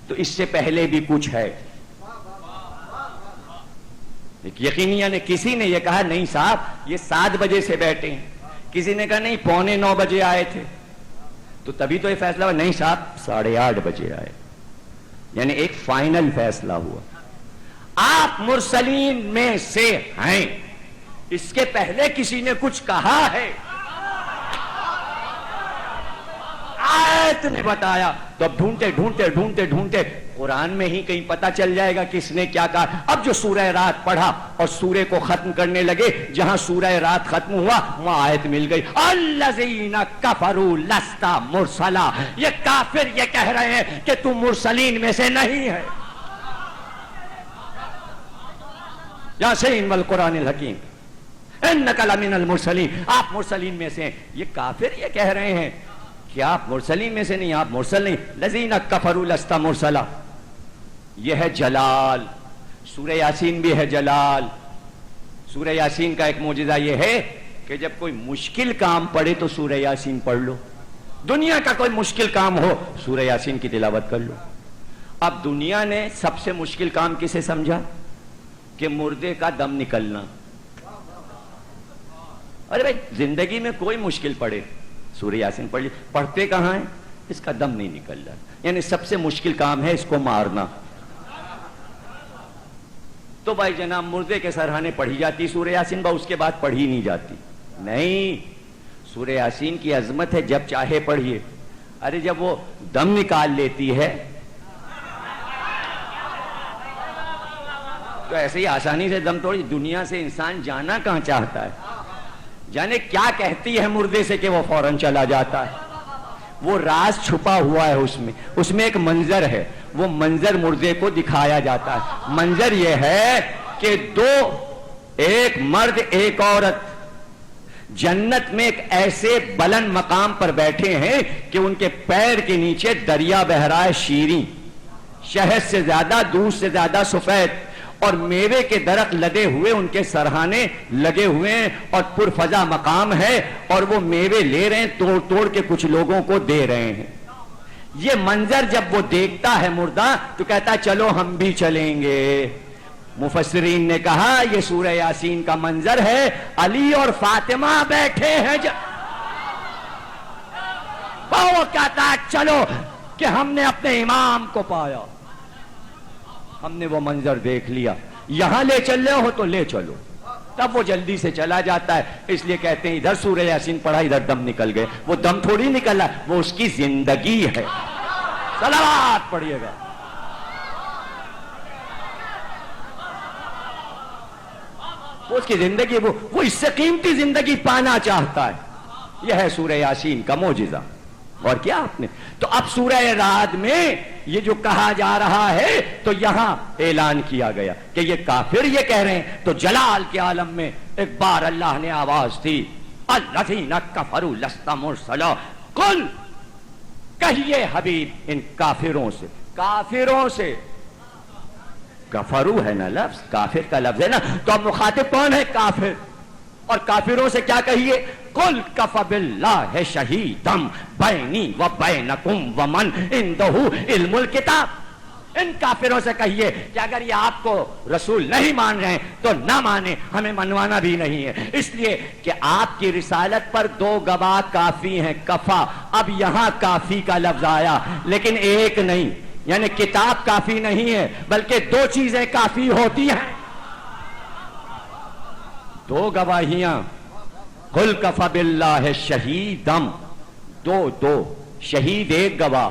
تو اس سے پہلے بھی کچھ ہے۔ یقینیاً کسی نے یہ کہا نہیں صاحب یہ 7 بجے سے بیٹھے ہیں، کسی نے کہا نہیں 8:45 بجے آئے تھے، تو تبھی تو یہ فیصلہ ہوا نہیں صاحب 8:30 بجے آئے، یعنی ایک فائنل فیصلہ ہوا۔ آپ مرسلین میں سے ہیں، اس کے پہلے کسی نے کچھ کہا ہے؟ آیت نے بتایا، تو اب ڈھونڈتے قرآن میں ہی کہیں پتہ چل جائے گا کس نے کیا کہا۔ اب جو سورہ رات پڑھا اور سورہ کو ختم کرنے لگے، جہاں سورہ رات ختم ہوا وہاں آیت مل گئی، الذین کفروا لست مرسلا، یہ کافر یہ کہہ رہے ہیں کہ تم مرسلین میں سے نہیں ہے۔ یاسین والقرآن الحکیم انک لمن المرسلین، آپ مرسلین میں سے ہیں۔ یہ کافر یہ کہہ رہے ہیں کہ آپ مرسلین میں سے نہیں، آپ مرسل نہیں۔ الذین کفروا لست مرسلا، یہ ہے جلال۔ سورہ یاسین بھی ہے جلال۔ سورہ یاسین کا ایک معجزہ یہ ہے کہ جب کوئی مشکل کام پڑے تو سورہ یاسین پڑھ لو، دنیا کا کوئی مشکل کام ہو سورہ یاسین کی تلاوت کر لو۔ اب دنیا نے سب سے مشکل کام کسے سمجھا؟ کہ مردے کا دم نکلنا۔ ارے بھائی زندگی میں کوئی مشکل پڑے سورہ یاسین پڑھ لی، پڑھتے کہاں ہیں؟ اس کا دم نہیں نکل رہا، یعنی سب سے مشکل کام ہے اس کو مارنا۔ تو بھائی جناب مردے کے سرہانے پڑھی جاتی سورہ یاسین، اس کے بعد پڑھی نہیں جاتی۔ نہیں، سورہ یاسین کی عظمت ہے جب چاہے پڑھیے۔ ارے جب وہ دم نکال لیتی ہے تو ایسے ہی آسانی سے دم توڑی۔ دنیا سے انسان جانا کہاں چاہتا ہے؟ جانے کیا کہتی ہے مردے سے کہ وہ فوراً چلا جاتا ہے۔ وہ راز چھپا ہوا ہے اس میں ایک منظر ہے، وہ منظر مردے کو دکھایا جاتا ہے۔ منظر یہ ہے کہ ایک مرد ایک عورت جنت میں ایک ایسے بلند مقام پر بیٹھے ہیں کہ ان کے پیر کے نیچے دریا بہہ رہا ہے، شیریں، شہد سے زیادہ دودھ سے زیادہ سفید، اور میوے کے درخت لدے ہوئے ان کے سرہانے لگے ہوئے ہیں، اور پرفضا مقام ہے، اور وہ میوے لے رہے ہیں توڑ توڑ کے کچھ لوگوں کو دے رہے ہیں۔ یہ منظر جب وہ دیکھتا ہے مردہ تو کہتا ہے چلو ہم بھی چلیں گے۔ مفسرین نے کہا یہ سورہ یاسین کا منظر ہے، علی اور فاطمہ بیٹھے ہیں اور وہ کہتا ہے چلو کہ ہم نے اپنے امام کو پایا، ہم نے وہ منظر دیکھ لیا، یہاں لے چل رہے ہو تو لے چلو، تب وہ جلدی سے چلا جاتا ہے. اس لیے کہتے ہیں ادھر سورہ یاسین پڑھا ادھر دم نکل گئے. وہ دم تھوڑی نکلا، وہ اس کی زندگی ہے. صلوات پڑھیے گا. وہ اس کی زندگی، وہ اس سے قیمتی زندگی پانا چاہتا ہے. یہ ہے سورہ یاسین کا معجزہ. اور کیا آپ نے تو اب سورہ رعد میں یہ جو کہا جا رہا ہے تو یہاں اعلان کیا گیا کہ یہ کافر یہ کہہ رہے ہیں. تو جلال کے عالم میں ایک بار اللہ نے آواز دی، الذین کفروا لست مرسلا، قل کہیے حبیب ان کافروں سے، کافروں سے، کفرو ہے نا لفظ، کافر کا لفظ ہے نا، تو اب مخاطب کون ہے؟ کافر. اور کافروں سے کیا کہیے؟ قل کفی باللہ شہیدا بینی و بینکم ومن عندہ علم الکتاب. ان کافروں سے کہیے کہ اگر یہ آپ کو رسول نہیں مان رہے ہیں تو نہ مانے، ہمیں منوانا بھی نہیں ہے، اس لیے کہ آپ کی رسالت پر 2 گواہ کافی ہیں. کفا، اب یہاں کافی کا لفظ آیا لیکن ایک نہیں، یعنی کتاب کافی نہیں ہے بلکہ 2 چیزیں کافی ہوتی ہیں. 2 گواہیاں. قل کفی باللہ شہیدم، 2 شہید 1 گواہ،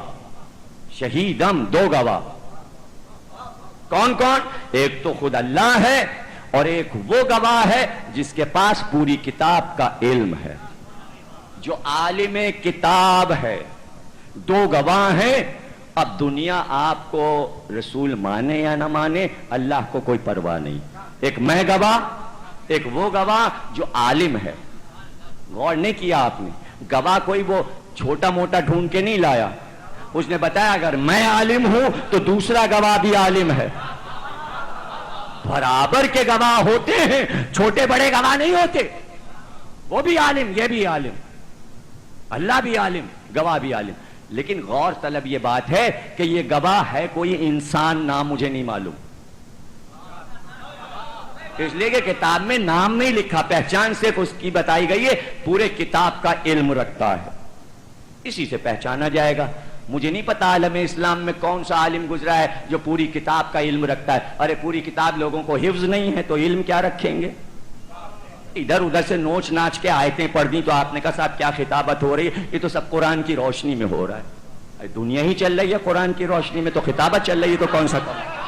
شہیدم 2 گواہ. کون کون؟ ایک تو خود اللہ ہے اور ایک وہ گواہ ہے جس کے پاس پوری کتاب کا علم ہے، جو عالم کتاب ہے. 2 گواہ ہیں. اب دنیا آپ کو رسول مانے یا نہ مانے، اللہ کو کوئی پرواہ نہیں. ایک میں گواہ، ایک وہ گواہ جو عالم ہے. غور نہیں کیا آپ نے؟ گواہ کوئی وہ چھوٹا موٹا ڈھونڈ کے نہیں لایا. اس نے بتایا اگر میں عالم ہوں تو دوسرا گواہ بھی عالم ہے. برابر کے گواہ ہوتے ہیں، چھوٹے بڑے گواہ نہیں ہوتے. وہ بھی عالم، یہ بھی عالم، اللہ بھی عالم، گواہ بھی عالم. لیکن غور طلب یہ بات ہے کہ یہ گواہ ہے کوئی انسان، نام مجھے نہیں معلوم، اس لیے کہ کتاب میں نام نہیں لکھا، پہچان صرف اس کی بتائی گئی ہے. پورے کتاب کا علم رکھتا ہے، اسی سے پہچانا جائے گا. مجھے نہیں پتا عالم اسلام میں کون سا عالم گزرا ہے جو پوری کتاب کا علم رکھتا ہے. ارے پوری کتاب لوگوں کو حفظ نہیں ہے تو علم کیا رکھیں گے؟ ادھر ادھر سے نوچ ناچ کے آیتیں پڑھ دی تو آپ نے کہا صاحب کیا خطابت ہو رہی ہے؟ یہ تو سب قرآن کی روشنی میں ہو رہا ہے. دنیا ہی چل رہی ہے قرآن کی روشنی میں، تو خطابت چل رہی ہے تو کون سا کمال؟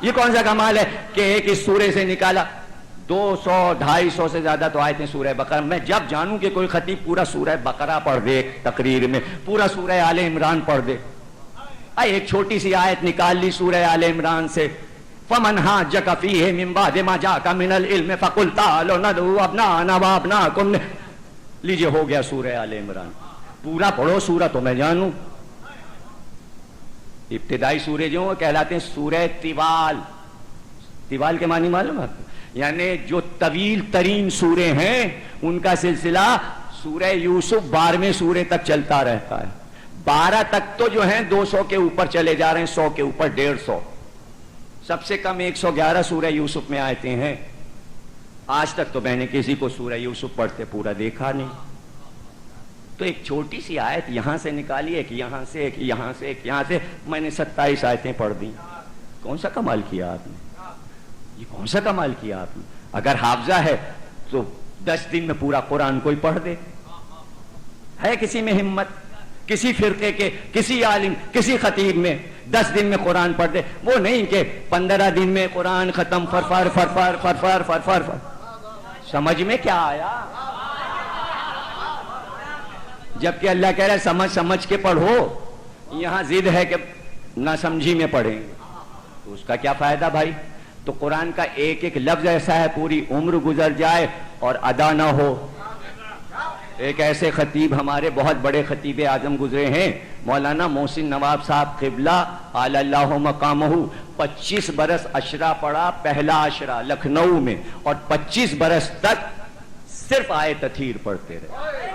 یہ کون سا کمال ہے کہ ایک اس سورے سے نکالا 200-250 سے زیادہ تو آیتیں سورہ بقرہ. میں جب جانوں کہ کوئی خطیب پورا سورہ بقرہ پڑھ دے تقریر میں، پورا سورہ آل عمران پڑھ دے، ایک چھوٹی سی آیت نکال لی سورہ آل عمران سے، فَمَنْ حَاجَّكَ فِيهِ مِنْ بَعْدِ مَا جَاءَكَ مِنَ الْعِلْمِ فَقُلْ تَعَالَوْا نَدْعُوا أَبْنَاءَنَا وَأَبْنَاءَكُمْ. لیجئے ہو گیا سورہ آل عمران. پورا پڑھو سورہ تو میں جانوں. ابتدائی سورے جو کہلاتے ہیں سورہ طوال. طوال کے معنی معلوم ہے؟ یعنی جو طویل ترین سورے ہیں ان کا سلسلہ سورہ یوسف 12ویں سورے تک چلتا رہتا ہے. 12 تک تو جو ہیں 200 کے اوپر چلے جا رہے ہیں، 100 کے اوپر 150. سب سے کم 111 سورہ یوسف میں آیتیں ہیں. آج تک تو میں نے کسی کو سورہ یوسف پڑھتے پورا دیکھا نہیں. تو ایک چھوٹی سی آیت یہاں سے نکالی، ایک یہاں سے، ایک یہاں سے، ایک یہاں سے، میں نے 27 آیتیں پڑھ دی. کون سا کمال کیا آپ نے؟ یہ کون سا کمال کیا آپ نے؟ اگر حافظہ ہے تو 10 دن میں پورا قرآن کوئی پڑھ دے. ہے کسی میں ہمت؟ کسی فرقے کے کسی عالم کسی خطیب میں 10 دن میں قرآن پڑھ دے؟ وہ نہیں کہ 15 دن میں قرآن ختم، فرفر فرفر فرفر فرفر. سمجھ میں کیا آیا؟ جبکہ اللہ کہہ رہا ہے سمجھ سمجھ کے پڑھو. یہاں ضد ہے کہ نہ سمجھی میں پڑھیں، تو اس کا کیا فائدہ بھائی؟ تو قرآن کا ایک ایک لفظ ایسا ہے پوری عمر گزر جائے اور ادا نہ ہو. ایک ایسے خطیب ہمارے بہت بڑے خطیب اعظم گزرے ہیں، مولانا محسن نواب صاحب قبلہ اعلی اللہ مقامہ. 25 برس عشرہ پڑھا، پہلا عشرہ لکھنؤ میں، اور 25 برس تک صرف آیت تطہیر پڑھتے رہے.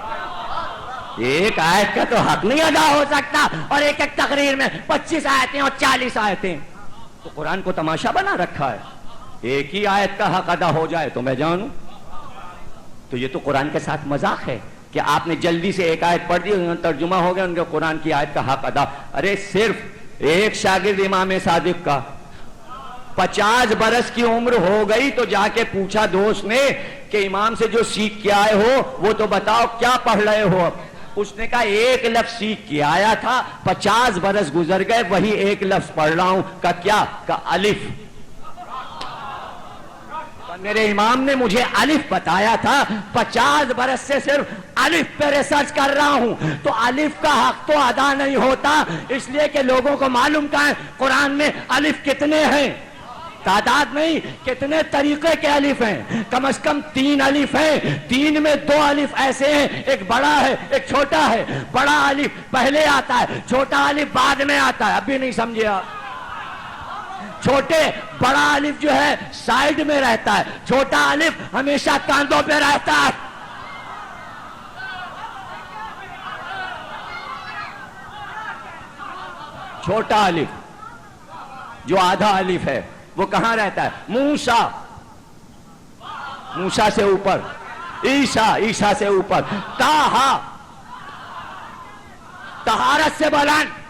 ایک آیت کا تو حق نہیں ادا ہو سکتا اور ایک ایک تقریر میں 25 آیتیں اور 40 آیتیں. تو قرآن کو تماشا بنا رکھا ہے. ایک ہی آیت کا حق ادا ہو جائے تو میں جانوں. تو یہ تو قرآن کے ساتھ مذاق ہے. کہ آپ نے جلدی سے ایک آیت پڑھ دی، ترجمہ ہو گیا، ان کے قرآن کی آیت کا حق ادا. ارے صرف ایک شاگرد امام صادق کا 50 برس کی عمر ہو گئی تو جا کے پوچھا دوست نے کہ امام سے جو سیکھ کے آئے ہو وہ تو بتاؤ کیا پڑھ رہے ہو. اب اس نے کہا ایک لفظ سیکھ کے آیا تھا، 50 برس گزر گئے، وہی ایک لفظ پڑھ رہا ہوں. کا کیا؟ کا الف. میرے امام نے مجھے الف بتایا تھا، 50 برس سے صرف الف پہ ریسرچ کر رہا ہوں. تو الف کا حق تو ادا نہیں ہوتا، اس لیے کہ لوگوں کو معلوم کا ہے قرآن میں الف کتنے ہیں، تعداد نہیں، کتنے طریقے کے الف ہیں. کم از کم 3 الف ہیں، 3 میں 2 الف ایسے ہیں، ایک بڑا ہے ایک چھوٹا ہے. بڑا الف پہلے آتا ہے، چھوٹا الف بعد میں آتا ہے. اب بھی نہیں سمجھے آپ؟ چھوٹے بڑا الف جو ہے سائیڈ میں رہتا ہے، چھوٹا الف ہمیشہ کاندھوں پہ رہتا ہے. چھوٹا الف جو آدھا الف ہے وہ کہاں رہتا ہے؟ موسیٰ، موسیٰ سے اوپر، عیسیٰ، عیسیٰ سے اوپر، طٰہٰ، طہارت سے بلند.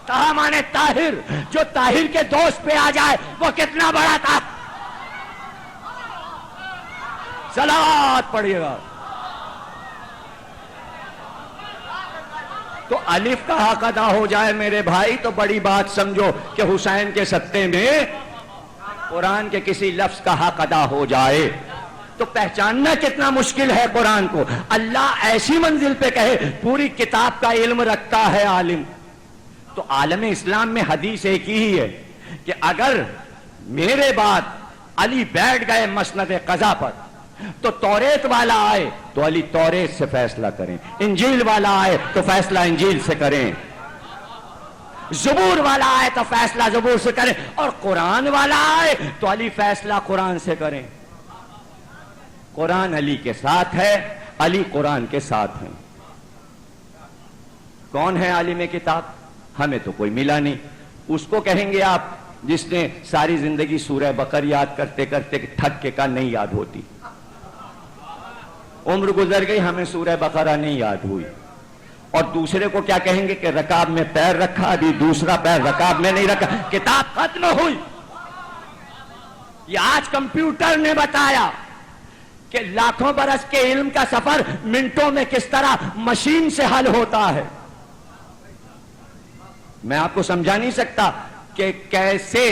طٰہٰ مانے طاہر، جو طاہر کے دوست پہ آ جائے وہ کتنا بڑا تھا. صلوات پڑھیے گا. تو الف کا حق ادا ہو جائے میرے بھائی تو بڑی بات سمجھو کہ حسین کے ستے میں قرآن کے کسی لفظ کا حق ادا ہو جائے تو پہچاننا کتنا مشکل ہے قرآن کو. اللہ ایسی منزل پہ کہے پوری کتاب کا علم رکھتا ہے عالم. تو عالم اسلام میں حدیث ایک ہی ہے کہ اگر میرے بعد علی بیٹھ گئے مسند قضا پر تو توریت والا آئے تو علی توریت سے فیصلہ کریں، انجیل والا آئے تو فیصلہ انجیل سے کریں، زبور والا آئے تو فیصلہ زبور سے کریں، اور قرآن والا آئے تو علی فیصلہ قرآن سے کریں. قرآن علی کے ساتھ ہے، علی قرآن کے ساتھ ہیں. کون ہے عالم کتاب؟ ہمیں تو کوئی ملا نہیں. اس کو کہیں گے آپ جس نے ساری زندگی سورہ بقرہ یاد کرتے کرتے تھک کے کا نہیں یاد ہوتی، عمر گزر گئی ہمیں سورہ بقرہ نہیں یاد ہوئی. اور دوسرے کو کیا کہیں گے کہ رکاب میں پیر رکھا، ابھی دوسرا پیر رکاب میں نہیں رکھا، کتاب ختم ہوئی. یہ آج کمپیوٹر نے بتایا کہ لاکھوں برس کے علم کا سفر منٹوں میں کس طرح مشین سے حل ہوتا ہے. میں آپ کو سمجھا نہیں سکتا کہ کیسے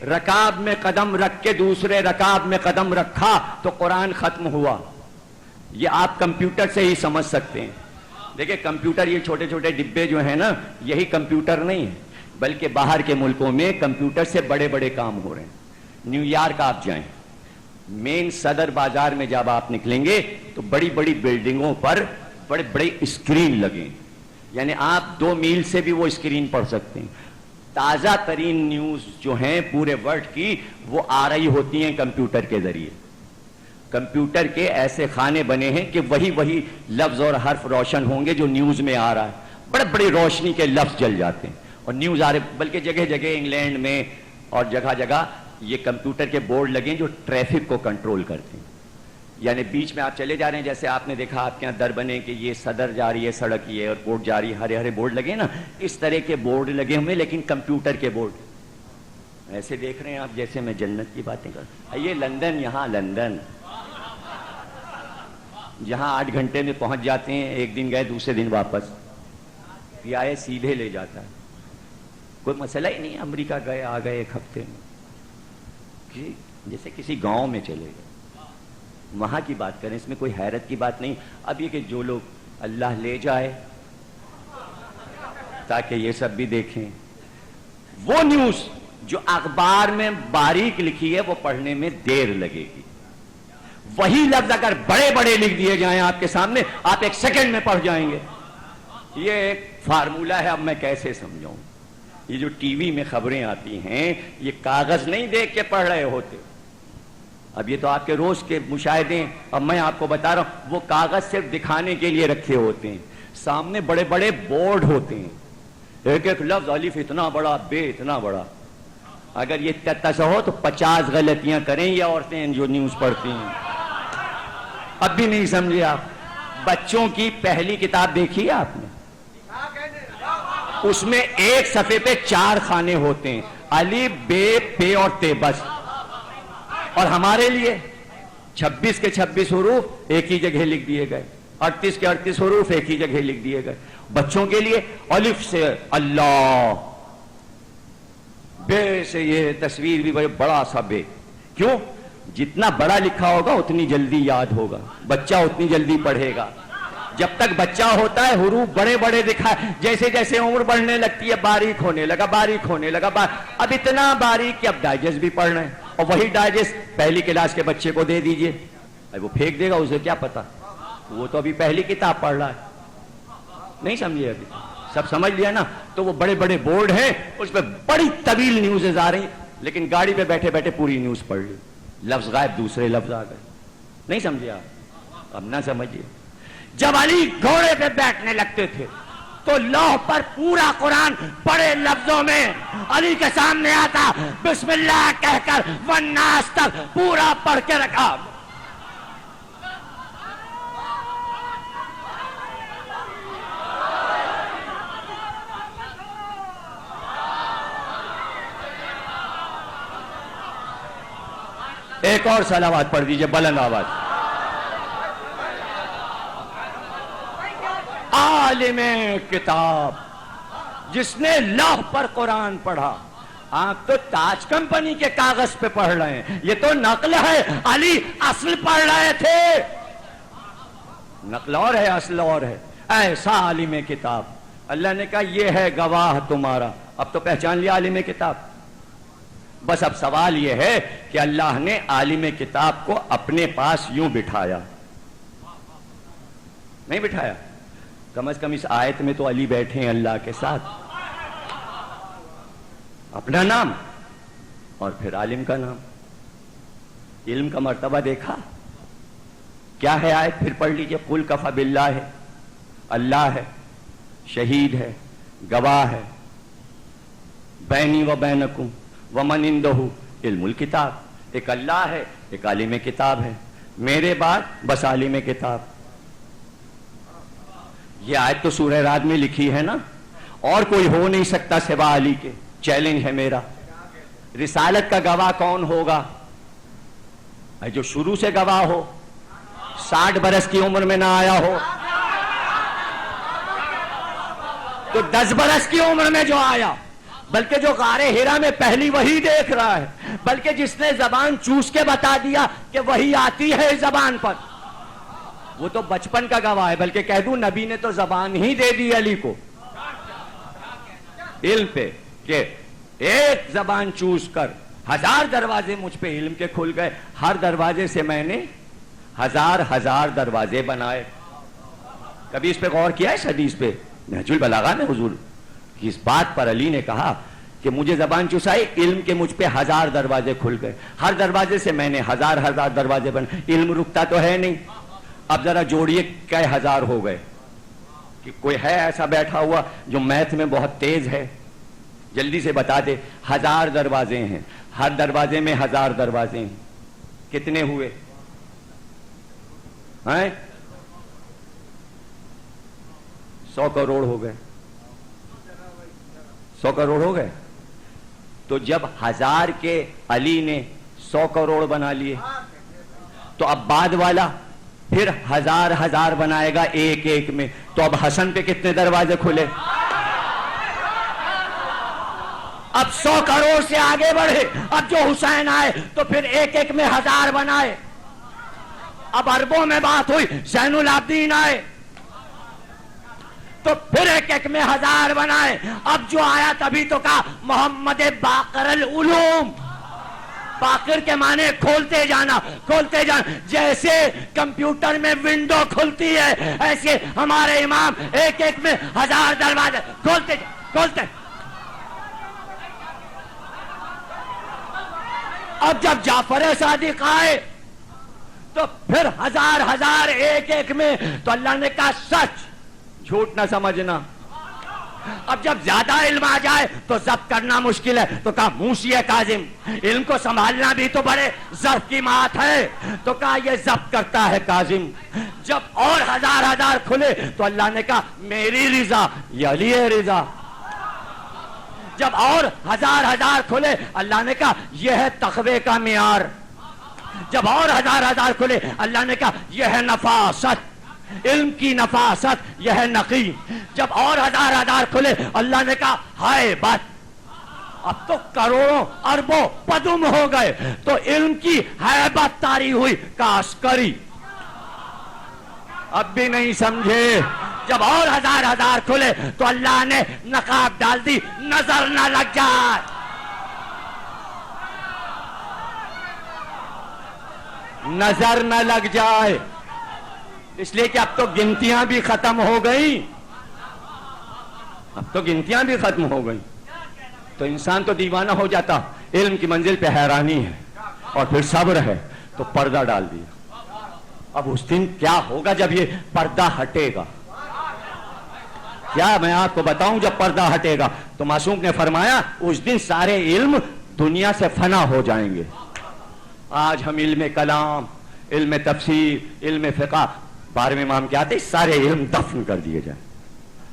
رکاب میں قدم رکھ کے دوسرے رکاب میں قدم رکھا تو قرآن ختم ہوا. یہ آپ کمپیوٹر سے ہی سمجھ سکتے ہیں. دیکھیں کمپیوٹر یہ چھوٹے چھوٹے ڈبے جو ہیں نا یہی کمپیوٹر نہیں ہے، بلکہ باہر کے ملکوں میں کمپیوٹر سے بڑے بڑے کام ہو رہے ہیں. نیو یارک آپ جائیں، مین صدر بازار میں جب آپ نکلیں گے تو بڑی بڑی بلڈنگوں پر بڑے بڑے اسکرین لگے، یعنی آپ 2 میل سے بھی وہ اسکرین پڑھ سکتے ہیں. تازہ ترین نیوز جو ہیں پورے ورلڈ کی وہ آ رہی ہوتی ہیں کمپیوٹر کے ذریعے. کمپیوٹر کے ایسے خانے بنے ہیں کہ وہی لفظ اور حرف روشن ہوں گے جو نیوز میں آ رہا ہے. بڑے بڑی روشنی کے لفظ جل جاتے ہیں اور نیوز آ رہے. بلکہ جگہ جگہ انگلینڈ میں اور جگہ جگہ یہ کمپیوٹر کے بورڈ لگے جو ٹریفک کو کنٹرول کرتے ہیں. یعنی بیچ میں آپ چلے جا رہے ہیں، جیسے آپ نے دیکھا آپ کے یہاں در بنے کہ یہ صدر جا رہی ہے سڑک، یہ ایئرپورٹ جا رہی ہے، ہرے ہرے بورڈ لگے نا، اس طرح کے بورڈ لگے ہوئے لیکن کمپیوٹر کے بورڈ. ایسے دیکھ رہے ہیں آپ جیسے میں جنت کی باتیں کر. یہ لندن، یہاں لندن جہاں 8 گھنٹے میں پہنچ جاتے ہیں، ایک دن گئے دوسرے دن واپس، یہ آئے سیدھے لے جاتا ہے، کوئی مسئلہ ہی نہیں. امریکہ گئے آ گئے 1 ہفتے میں، جیسے کسی گاؤں میں چلے گئے. وہاں کی بات کریں، اس میں کوئی حیرت کی بات نہیں. اب یہ کہ جو لوگ اللہ لے جائے تاکہ یہ سب بھی دیکھیں. وہ نیوز جو اخبار میں باریک لکھی ہے وہ پڑھنے میں دیر لگے گی. وہی لفظ اگر بڑے بڑے لکھ دیے جائیں آپ کے سامنے، آپ 1 سیکنڈ میں پڑھ جائیں گے. یہ ایک فارمولہ ہے. اب میں کیسے سمجھاؤں؟ یہ جو ٹی وی میں خبریں آتی ہیں یہ کاغذ نہیں دیکھ کے پڑھ رہے ہوتے. اب یہ تو آپ کے روز کے مشاہدے ہیں. اب میں آپ کو بتا رہا ہوں وہ کاغذ صرف دکھانے کے لیے رکھے ہوتے ہیں. سامنے بڑے بڑے بورڈ ہوتے ہیں، ایک ایک لفظ الف اتنا بڑا، بے اتنا بڑا. اگر یہ تسا ہو تو 50 غلطیاں کریں یہ عورتیں جو نیوز پڑھتی ہیں. اب بھی نہیں سمجھے آپ؟ بچوں کی پہلی کتاب دیکھی ہے آپ نے؟ اس میں ایک صفحے پہ 4 خانے ہوتے ہیں، الف بے پے اور تے، بس. اور ہمارے لیے 26 کے 26 حروف ایک ہی جگہ لکھ دیے گئے، 38 کے 38 حروف ایک ہی جگہ لکھ دیے گئے. بچوں کے لیے الف سے اللہ، بے سے یہ تصویر بھی بڑا سا بے. کیوں؟ جتنا بڑا لکھا ہوگا اتنی جلدی یاد ہوگا، بچہ اتنی جلدی پڑھے گا. جب تک بچہ ہوتا ہے حروف بڑے بڑے دکھائے، جیسے جیسے عمر بڑھنے لگتی ہے باریک ہونے لگا، باریک ہونے لگا، اب اتنا باریک کہ اب ڈائجسٹ بھی پڑھ رہے ہیں. اور وہی ڈائجسٹ پہلی کلاس کے بچے کو دے دیجئے، وہ پھینک دے گا، اسے کیا پتا، وہ تو ابھی پہلی کتاب پڑھ رہا ہے. نہیں سمجھے؟ ابھی سب سمجھ لیا نا؟ تو وہ بڑے بڑے بورڈ ہیں، اس پہ بڑی طویل نیوزز آ رہی ہیں، لیکن گاڑی پہ بیٹھے بیٹھے پوری نیوز پڑھ لی، لفظ غائب دوسرے لفظ آ گئے. نہیں سمجھے آپ؟ اب نہ سمجھیے. جب علی گھوڑے پہ بیٹھنے لگتے تھے تو لوح پر پورا قرآن بڑے لفظوں میں علی کے سامنے آتا، بسم اللہ کہہ کر والناس تک پورا پڑھ کے رکھا. ایک اور صلوات پڑھ دیجئے بلند آواز. عالم کتاب جس نے لوح پر قرآن پڑھا. آپ تو تاج کمپنی کے کاغذ پہ پڑھ رہے ہیں، یہ تو نقل ہے. علی اصل پڑھ رہے تھے. نقل اور ہے، اصل اور ہے. ایسا عالم کتاب. اللہ نے کہا یہ ہے گواہ تمہارا. اب تو پہچان لیا عالم کتاب. بس اب سوال یہ ہے کہ اللہ نے عالم کتاب کو اپنے پاس یوں بٹھایا؟ نہیں بٹھایا. کم از کم اس آیت میں تو علی بیٹھے ہیں اللہ کے ساتھ. اپنا نام اور پھر عالم کا نام. علم کا مرتبہ دیکھا کیا ہے؟ آیت پھر پڑھ لیجئے. قل کفی باللہ ہے، اللہ ہے، شہید ہے، گواہ ہے، بینی و بینکم ومن عندہ علم الکتاب. ایک اللہ ہے، ایک عالم کتاب ہے. میرے بعد بس عالم کتاب. یہ آیت تو سورہ رعد میں لکھی ہے نا. اور کوئی ہو نہیں سکتا سوا علی کے. چیلنج ہے میرا. رسالت کا گواہ کون ہوگا؟ جو شروع سے گواہ ہو، 60 برس کی عمر میں نہ آیا ہو تو 10 برس کی عمر میں جو آیا، بلکہ جو غار ہرا میں پہلی وحی دیکھ رہا ہے، بلکہ جس نے زبان چوس کے بتا دیا کہ وحی آتی ہے زبان پر، وہ تو بچپن کا گواہ ہے. بلکہ کہہ دوں نبی نے تو زبان ہی دے دی علی کو علم پہ کہ ایک زبان چوس کر 1000 دروازے مجھ پہ علم کے کھل گئے. ہر دروازے سے میں نے 1000 دروازے بنائے. کبھی اس پہ غور کیا ہے؟ اس حدیث پہ نہج البلاغہ میں حضور کی اس بات پر علی نے کہا کہ مجھے زبان چوسائی، علم کے مجھ پہ 1000 دروازے کھل گئے. ہر دروازے سے میں نے 1000 دروازے بنائے. علم رکتا تو ہے نہیں. اب ذرا جوڑیے کئی 1000 ہو گئے. کہ کوئی ہے ایسا بیٹھا ہوا جو میتھ میں بہت تیز ہے؟ جلدی سے بتا دے. 1000 دروازے ہیں، ہر دروازے میں 1000 دروازے ہیں. کتنے ہوئے؟ 100 کروڑ ہو گئے. 100 کروڑ ہو گئے. تو جب 1000 کے علی نے 100 کروڑ بنا لیے تو اب بعد والا پھر 1000 بنائے گا ایک ایک میں. تو اب حسن پہ کتنے دروازے کھلے؟ اب 100 کروڑ سے آگے بڑھے. اب جو حسین آئے تو پھر ایک ایک میں 1000 بنائے. اب اربوں میں بات ہوئی. زین العابدین آئے تو پھر ایک ایک میں 1000 بنائے. اب جو آیا تبھی تو کہا محمد باقر العلوم. باقر کے معنی کھولتے جانا، کھولتے جانا. جیسے کمپیوٹر میں ونڈو کھلتی ہے ایسے ہمارے امام ایک ایک میں 1000 دروازے کھولتے کھولتے. اب جب جعفر صادق آئے تو پھر 1000 ایک ایک میں. تو اللہ نے کہا سچ، جھوٹ نہ سمجھنا. اب جب زیادہ علم آ جائے تو ضبط کرنا مشکل ہے، تو کہا موسی کاظم، علم کو سنبھالنا بھی تو بڑے ضبط کی بات ہے، تو کہا یہ ضبط کرتا ہے کاظم۔ جب اور ہزار کھلے تو اللہ نے کہا میری رضا، یہ علی رضا۔ جب اور ہزار کھلے اللہ نے کہا یہ ہے تقوی کا معیار۔ جب اور ہزار کھلے اللہ نے کہا یہ ہے نفاست، علم کی نفاست، یہ ہے نقی۔ جب اور ہزار کھلے اللہ نے کہا ہائے بات، اب تو کروڑوں اربوں پدم ہو گئے، تو علم کی ہیبت طاری ہوئی کاشکری۔ اب بھی نہیں سمجھے؟ جب اور ہزار کھلے تو اللہ نے نقاب ڈال دی، نظر نہ لگ جائے۔ نظر نہ لگ جائے، اس لیے کہ اب تو گنتیاں بھی ختم ہو گئی، اب تو گنتیاں بھی ختم ہو گئی، تو انسان تو دیوانہ ہو جاتا۔ علم کی منزل پہ حیرانی ہے اور پھر صبر ہے، تو پردہ ڈال دیا۔ اب اس دن کیا ہوگا جب یہ پردہ ہٹے گا؟ کیا میں آپ کو بتاؤں جب پردہ ہٹے گا؟ تو معصوم نے فرمایا اس دن سارے علم دنیا سے فنا ہو جائیں گے۔ آج ہم علم کلام، علم تفسیر، علم فقہ، 12ویں امام کے آتے سارے علم دفن کر دیے جائیں،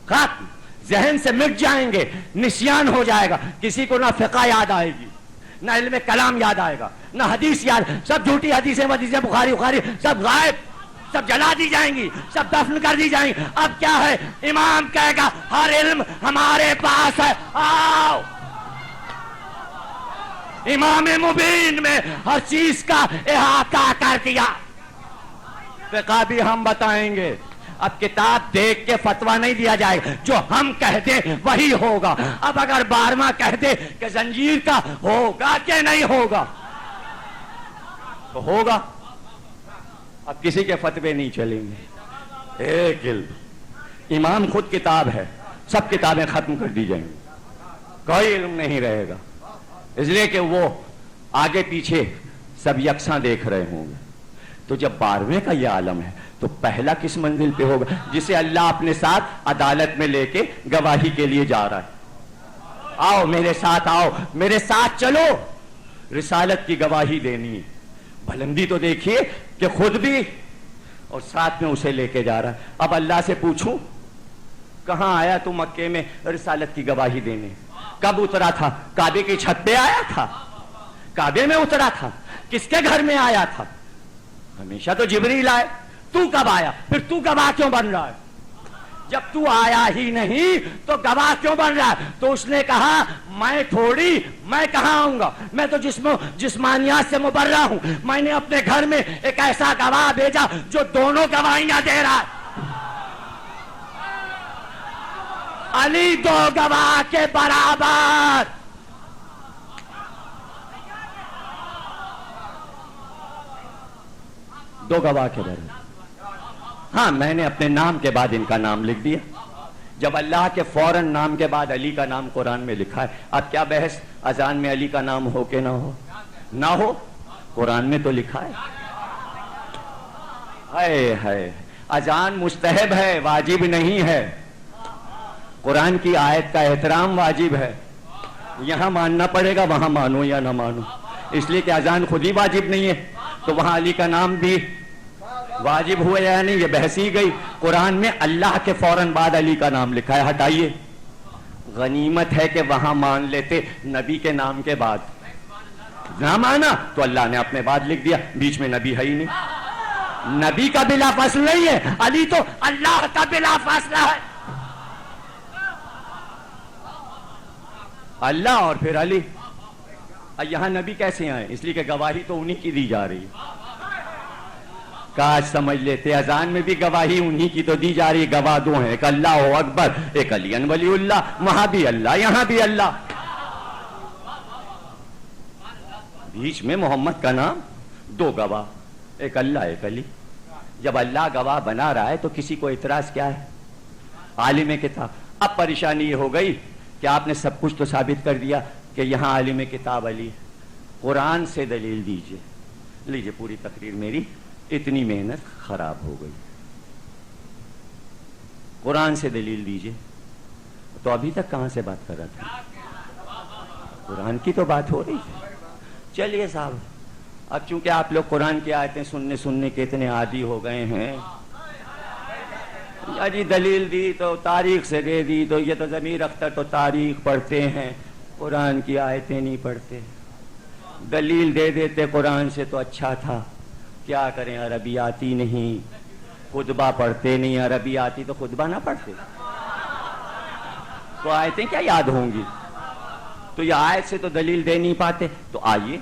ختم، ذہن سے مٹ جائیں گے، نسیان ہو جائے گا۔ کسی کو نہ فقہ یاد آئے گی، نہ علم کلام یاد آئے گا، نہ حدیث یاد، سب جھوٹی حدیثیں بخاری سب غائب، سب جلا دی جائیں گی، سب دفن کر دی جائیں گی۔ اب کیا ہے؟ امام کہے گا ہر علم ہمارے پاس ہے، آؤ۔ امام مبین میں ہر چیز کا احاطہ کر دیا۔ فقہ بھی ہم بتائیں گے، اب کتاب دیکھ کے فتویٰ نہیں دیا جائے گا، جو ہم کہہ دیں وہی ہوگا۔ اب اگر 12واں کہہ دے کہ زنجیر کا ہوگا کہ نہیں ہوگا، تو ہوگا۔ اب کسی کے فتوے نہیں چلیں گے، ایک علم، امام خود کتاب ہے، سب کتابیں ختم کر دی جائیں گی، کوئی علم نہیں رہے گا، اس لیے کہ وہ آگے پیچھے سب یکساں دیکھ رہے ہوں گے۔ تو جب 12ویں کا یہ عالم ہے تو پہلا کس منزل پہ ہوگا؟ جسے اللہ اپنے ساتھ عدالت میں لے کے گواہی کے لیے جا رہا ہے۔ آؤ میرے ساتھ، آؤ میرے ساتھ چلو، رسالت کی گواہی دینی ہے۔ بلندی تو دیکھیے کہ خود بھی اور ساتھ میں اسے لے کے جا رہا ہے۔ اب اللہ سے پوچھوں کہاں آیا تو مکے میں رسالت کی گواہی دینے؟ کب اترا تھا؟ کعبے کی چھت پہ آیا تھا؟ کعبے میں اترا تھا؟ کس کے گھر میں آیا تھا؟ ہمیشہ تو جبریل آئے۔ تو کب آیا؟ پھر تو گواہ کیوں بن رہا ہے؟ جب تو آیا ہی نہیں تو گواہ کیوں بن رہا ہے؟ تو اس نے کہا میں کہاں آؤں گا، میں تو جسمانیات سے مبرہ ہوں، میں نے اپنے گھر میں ایک ایسا گواہ بھیجا جو دونوں گواہیاں دے رہا ہے۔ علی دو گواہ کے برابر۔ دو گواہ کے برابر۔ ہاں میں نے اپنے نام کے بعد ان کا نام لکھ دیا۔ جب اللہ کے فوراً نام کے بعد علی کا نام قرآن میں لکھا ہے، اب کیا بحث اذان میں علی کا نام ہو کہ نہ ہو؟ نہ ہو، قرآن میں تو لکھا ہے۔ ہائے ہائے، اذان مستحب ہے، واجب نہیں ہے۔ قرآن کی آیت کا احترام واجب ہے، یہاں ماننا پڑے گا، وہاں مانو یا نہ مانو، اس لیے کہ اذان خود ہی واجب نہیں ہے، تو وہاں علی کا نام بھی واجب ہوا یا نہیں، یہ بحث ہی گئی۔ قرآن میں اللہ کے فوراً بعد علی کا نام لکھا ہے، ہٹائیے۔ غنیمت ہے کہ وہاں مان لیتے نبی کے نام کے بعد، نہ مانا تو اللہ نے اپنے بعد لکھ دیا، بیچ میں نبی ہے ہی نہیں، نبی کا بلا فاصل نہیں ہے، علی تو اللہ کا بلا فاصلہ ہے۔ اللہ اور پھر علی۔ یہاں نبی کیسے آئے؟ اس لیے کہ گواہی تو انہی کی دی جا رہی ہے۔ کاش سمجھ لیتے، اذان میں بھی گواہی انہی کی تو دی جا رہی ہے، گواہ دو ہیں، ایک اللہ اکبر، ایک علی ولی اللہ، وہاں بھی اللہ یہاں بھی اللہ، بیچ میں محمد کا نام، دو گواہ، ایک اللہ ایک علی۔ جب اللہ گواہ بنا رہا ہے تو کسی کو اعتراض کیا ہے؟ عالم کتاب۔ اب پریشانی یہ ہو گئی کہ آپ نے سب کچھ تو ثابت کر دیا کہ یہاں عالم کتاب علی ہے، قرآن سے دلیل دیجئے۔ لیجئے پوری تقریر میری، اتنی محنت خراب ہو گئی، قرآن سے دلیل دیجئے۔ تو ابھی تک کہاں سے بات کر رہا تھا؟ قرآن کی تو بات ہو رہی ہے. چلیے صاحب، اب چونکہ آپ لوگ قرآن کی آیتیں سننے کے اتنے عادی ہو گئے ہیں، جی دلیل دی تو تاریخ سے دے دی، تو یہ تو ضمیر اختر تو تاریخ پڑھتے ہیں، قرآن کی آیتیں نہیں پڑھتے. دلیل دے دیتے قرآن سے تو اچھا تھا. کیا کریں، عربی آتی نہیں، خطبہ پڑھتے نہیں. عربی آتی تو خطبہ نہ پڑھتے تو آیتیں کیا یاد ہوں گی؟ تو یہ آیت سے تو دلیل دے نہیں پاتے. تو آئیے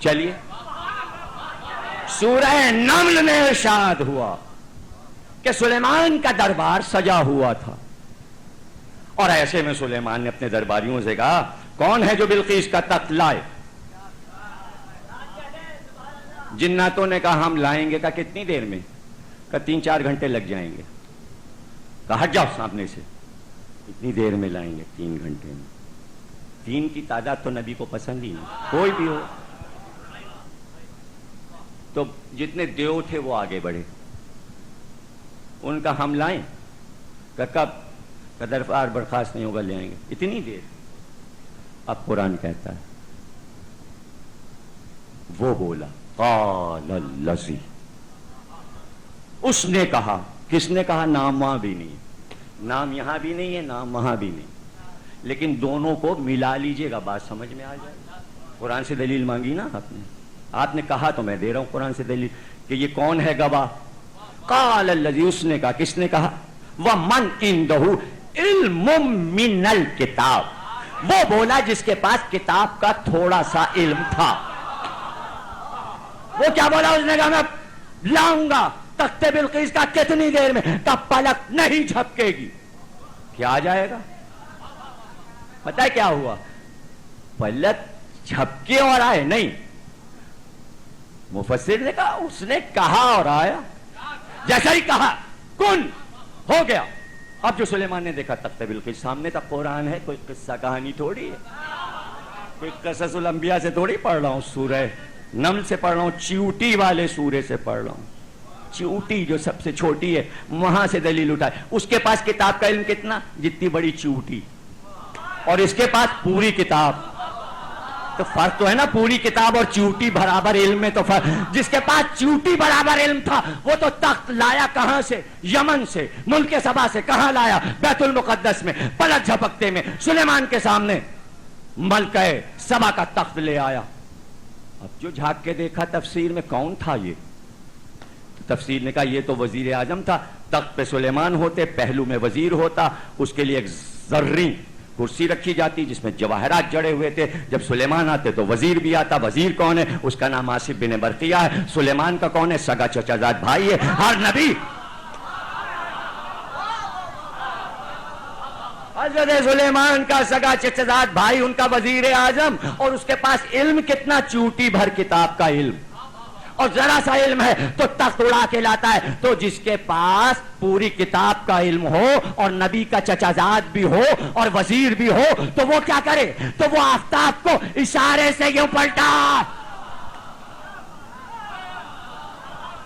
چلیے، سورہ نمل میں ارشاد ہوا کہ سلیمان کا دربار سجا ہوا تھا، اور ایسے میں سلیمان نے اپنے درباریوں سے کہا کون ہے جو بلقیس کا تخت لائے؟ جناتوں نے کہا ہم لائیں گے. کہا کتنی دیر میں؟ کہا 3-4 گھنٹے لگ جائیں گے. کہا ہٹ جاؤ سامنے سے. اتنی دیر میں لائیں گے؟ 3 گھنٹے میں. 3 کی تعداد تو نبی کو پسند ہی نہیں، کوئی بھی ہو. تو جتنے دیو تھے وہ آگے بڑھے. ان کا ہم لائیں؟ کہ کب؟ کہ دربار برخاست نہیں ہوگا، لے آئیں گے. اتنی دیر. اب قرآن کہتا ہے وہ بولا قال الذی، اس نے کہا. کس نے کہا؟ نام وہاں بھی نہیں ہے، نام یہاں بھی نہیں ہے، نام وہاں بھی نہیں، لیکن دونوں کو ملا لیجئے گا، بات سمجھ میں آ جائے. قرآن سے دلیل مانگی نا آپ نے کہا تو میں دے رہا ہوں قرآن سے دلیل کہ یہ کون ہے گواہ. قال الذی، اس نے کہا. کس نے کہا؟ ومن عنده علم من الکتاب، وہ بولا جس کے پاس کتاب کا تھوڑا سا علم تھا. وہ کیا بولا؟ اس نے کہا میں لاؤں گا تخت بلقیس کا. کتنی دیر میں؟ کا پلک نہیں جھپکے گی. کیا آ جائے گا؟ پتہ ہے کیا ہوا؟ پلک جھپکے اور آئے نہیں. مفسر نے کہا اس نے کہا اور آیا. جیسا ہی کہا کن ہو گیا. اب جو سلیمان نے دیکھا تخت بلقیس سامنے تھا. قرآن ہے، کوئی قصہ کہانی تھوڑی ہے، کوئی قصص الانبیاء سے تھوڑی پڑھ رہا ہوں، سورہ نمل سے پڑھ رہا ہوں، چیوٹی والے سورے سے پڑھ رہا ہوں. چیوٹی جو سب سے چھوٹی ہے وہاں سے دلیل اٹھائے. اس کے پاس کتاب کا علم کتنا؟ جتنی بڑی چیوٹی، اور اس کے پاس پوری کتاب. تو فرق تو ہے نا، پوری کتاب اور چیوٹی برابر علم میں تو فرق. جس کے پاس چیوٹی برابر علم تھا وہ تو تخت لایا کہاں سے؟ یمن سے، ملک سبا سے. کہاں لایا؟ بیت المقدس میں. پلک جھپکتے میں سلیمان کے سامنے ملکہ سبا کا تخت لے آیا. اب جو جھانک کے دیکھا تفسیر میں کون تھا یہ؟ تفسیر نے کہا یہ تو وزیر اعظم تھا. تخت پہ سلیمان ہوتے، پہلو میں وزیر ہوتا، اس کے لیے ایک زرین کرسی رکھی جاتی جس میں جواہرات جڑے ہوئے تھے. جب سلیمان آتے تو وزیر بھی آتا. وزیر کون ہے؟ اس کا نام آصف بن برقیہ ہے. سلیمان کا کون ہے؟ سگا چچا زاد بھائی ہے. ہر نبی حضرت سلیمان کا سگا چچا زاد بھائی، ان کا وزیر اعظم، اور اس کے پاس علم کتنا؟ چوٹی بھر کتاب کا علم. اور ذرا سا علم ہے تو تخت اڑا کے لاتا ہے. تو جس کے پاس پوری کتاب کا علم ہو اور نبی کا چچا زاد بھی ہو اور وزیر بھی ہو تو وہ کیا کرے؟ تو وہ آفتاب کو اشارے سے یوں پلٹا،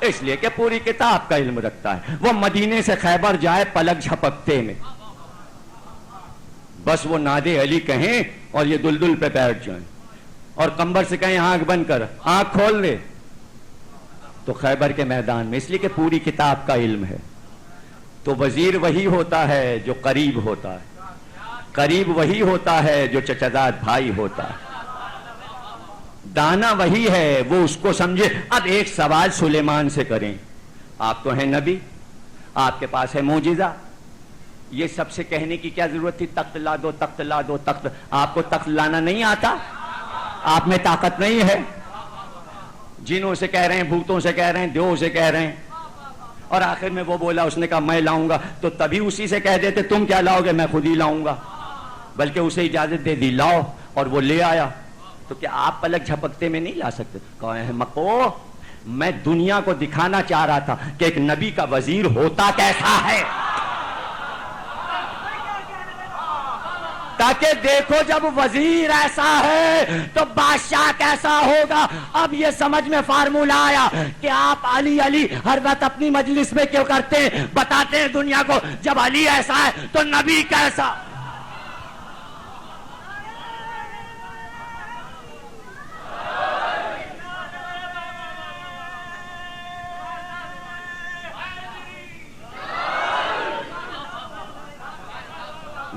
اس لیے کہ پوری کتاب کا علم رکھتا ہے. وہ مدینے سے خیبر جائے پلک جھپکتے میں، بس وہ نادے علی کہیں اور یہ دلدل پہ بیٹھ جائیں، اور کمبر سے کہیں آنکھ بند کر، آنکھ کھول لے تو خیبر کے میدان میں. اس لیے کہ پوری کتاب کا علم ہے. تو وزیر وہی ہوتا ہے جو قریب ہوتا ہے، قریب وہی ہوتا ہے جو چچازاد بھائی ہوتا ہے، دانا وہی ہے وہ اس کو سمجھے. اب ایک سوال سلیمان سے کریں. آپ تو ہیں نبی، آپ کے پاس ہے معجزہ، یہ سب سے کہنے کی کیا ضرورت تھی؟ تخت لا دو، تخت لا دو، تخت. آپ کو تخت لانا نہیں آتا؟ آپ میں طاقت نہیں ہے؟ جنوں سے کہہ رہے ہیں، بھوتوں سے کہہ رہے ہیں، دیو سے کہہ رہے ہیں، اور آخر میں وہ بولا، اس نے کہا میں لاؤں گا. تو تبھی اسی سے کہہ دیتے تم کیا لاؤ گے، میں خود ہی لاؤں گا. بلکہ اسے اجازت دے دی لاؤ، اور وہ لے آیا. تو کیا آپ پلک جھپکتے میں نہیں لا سکتے؟ کہا مکو، میں دنیا کو دکھانا چاہ رہا تھا کہ ایک نبی کا وزیر ہوتا کیسا ہے. تاکہ دیکھو جب وزیر ایسا ہے تو بادشاہ کیسا ہوگا. اب یہ سمجھ میں فارمولہ آیا کہ آپ علی علی ہر وقت اپنی مجلس میں کیوں کرتے ہیں؟ بتاتے ہیں دنیا کو جب علی ایسا ہے تو نبی کیسا.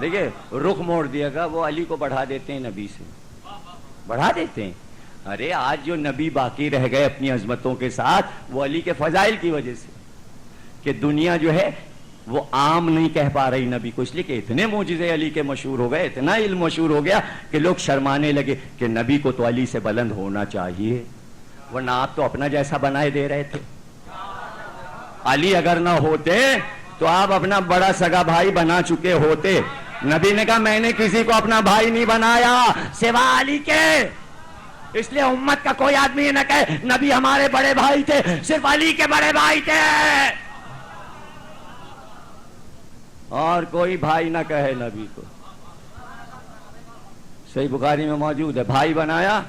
دیکھیں رخ موڑ دیا گا، وہ علی کو بڑھا دیتے ہیں نبی سے، بڑھا دیتے ہیں. ارے آج جو نبی باقی رہ گئے اپنی عظمتوں کے ساتھ وہ علی کے فضائل کی وجہ سے، کہ دنیا جو ہے وہ عام نہیں کہہ پا رہی نبی کو، اس لیے کہ اتنے معجزے علی کے مشہور ہو گئے، اتنا علم مشہور ہو گیا کہ لوگ شرمانے لگے کہ نبی کو تو علی سے بلند ہونا چاہیے، ورنہ آپ تو اپنا جیسا بنائے دے رہے تھے. علی اگر نہ ہوتے تو آپ اپنا بڑا سگا بھائی بنا چکے ہوتے. نبی نے کہا میں نے کسی کو اپنا بھائی نہیں بنایا سوا علی کے. اس لیے امت کا کوئی آدمی یہ نہ کہے نبی ہمارے بڑے بھائی تھے، صرف علی کے بڑے بھائی تھے، اور کوئی بھائی نہ کہے نبی کو. صحیح بخاری میں موجود ہے، بھائی بنایا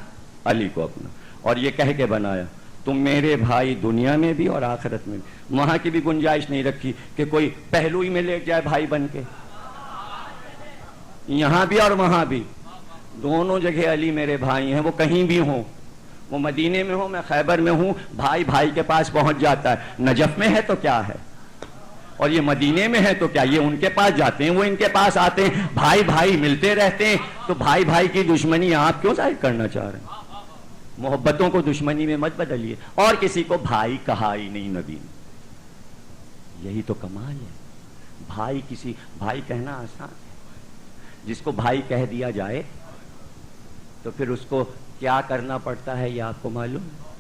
علی کو اپنا، اور یہ کہہ کے بنایا تم میرے بھائی دنیا میں بھی اور آخرت میں بھی. وہاں کی بھی گنجائش نہیں رکھی کہ کوئی پہلو ہی میں لے جائے بھائی بن کے. یہاں بھی اور وہاں بھی دونوں جگہ علی میرے بھائی ہیں، وہ کہیں بھی ہوں، وہ مدینے میں ہوں میں خیبر میں ہوں، بھائی بھائی کے پاس پہنچ جاتا ہے. نجف میں ہے تو کیا ہے، اور یہ مدینے میں ہے تو کیا، یہ ان کے پاس جاتے ہیں وہ ان کے پاس آتے ہیں، بھائی بھائی ملتے رہتے ہیں. تو بھائی بھائی کی دشمنی آپ کیوں ظاہر کرنا چاہ رہے ہیں؟ محبتوں کو دشمنی میں مت بدلیے. اور کسی کو بھائی کہا ہی نہیں نبی نے، یہی تو کمال ہے. بھائی کسی بھائی کہنا آسان ہے، جس کو بھائی کہہ دیا جائے تو پھر اس کو کیا کرنا پڑتا ہے یہ آپ کو معلوم ہے.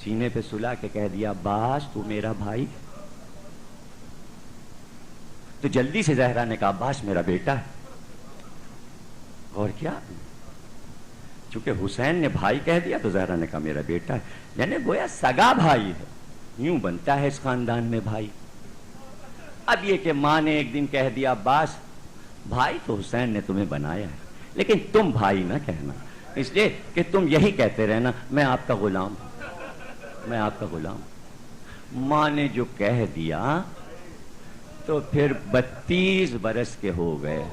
سینے پہ سلا کے کہہ دیا عباس تو میرا بھائی، تو جلدی سے زہرا نے کہا عباس میرا بیٹا ہے. اور کیا، چونکہ حسین نے بھائی کہہ دیا تو زہرا نے کہا میرا بیٹا ہے، یعنی گویا سگا بھائی ہے. یوں بنتا ہے اس خاندان میں بھائی. اب یہ کہ ماں نے ایک دن کہہ دیا عباس بھائی تو حسین نے تمہیں بنایا ہے لیکن تم بھائی نہ کہنا، اس لیے کہ تم یہی کہتے رہنا میں آپ کا غلام ہوں، میں آپ کا غلام ہوں. ماں نے جو کہہ دیا تو پھر 32 برس کے ہو گئے.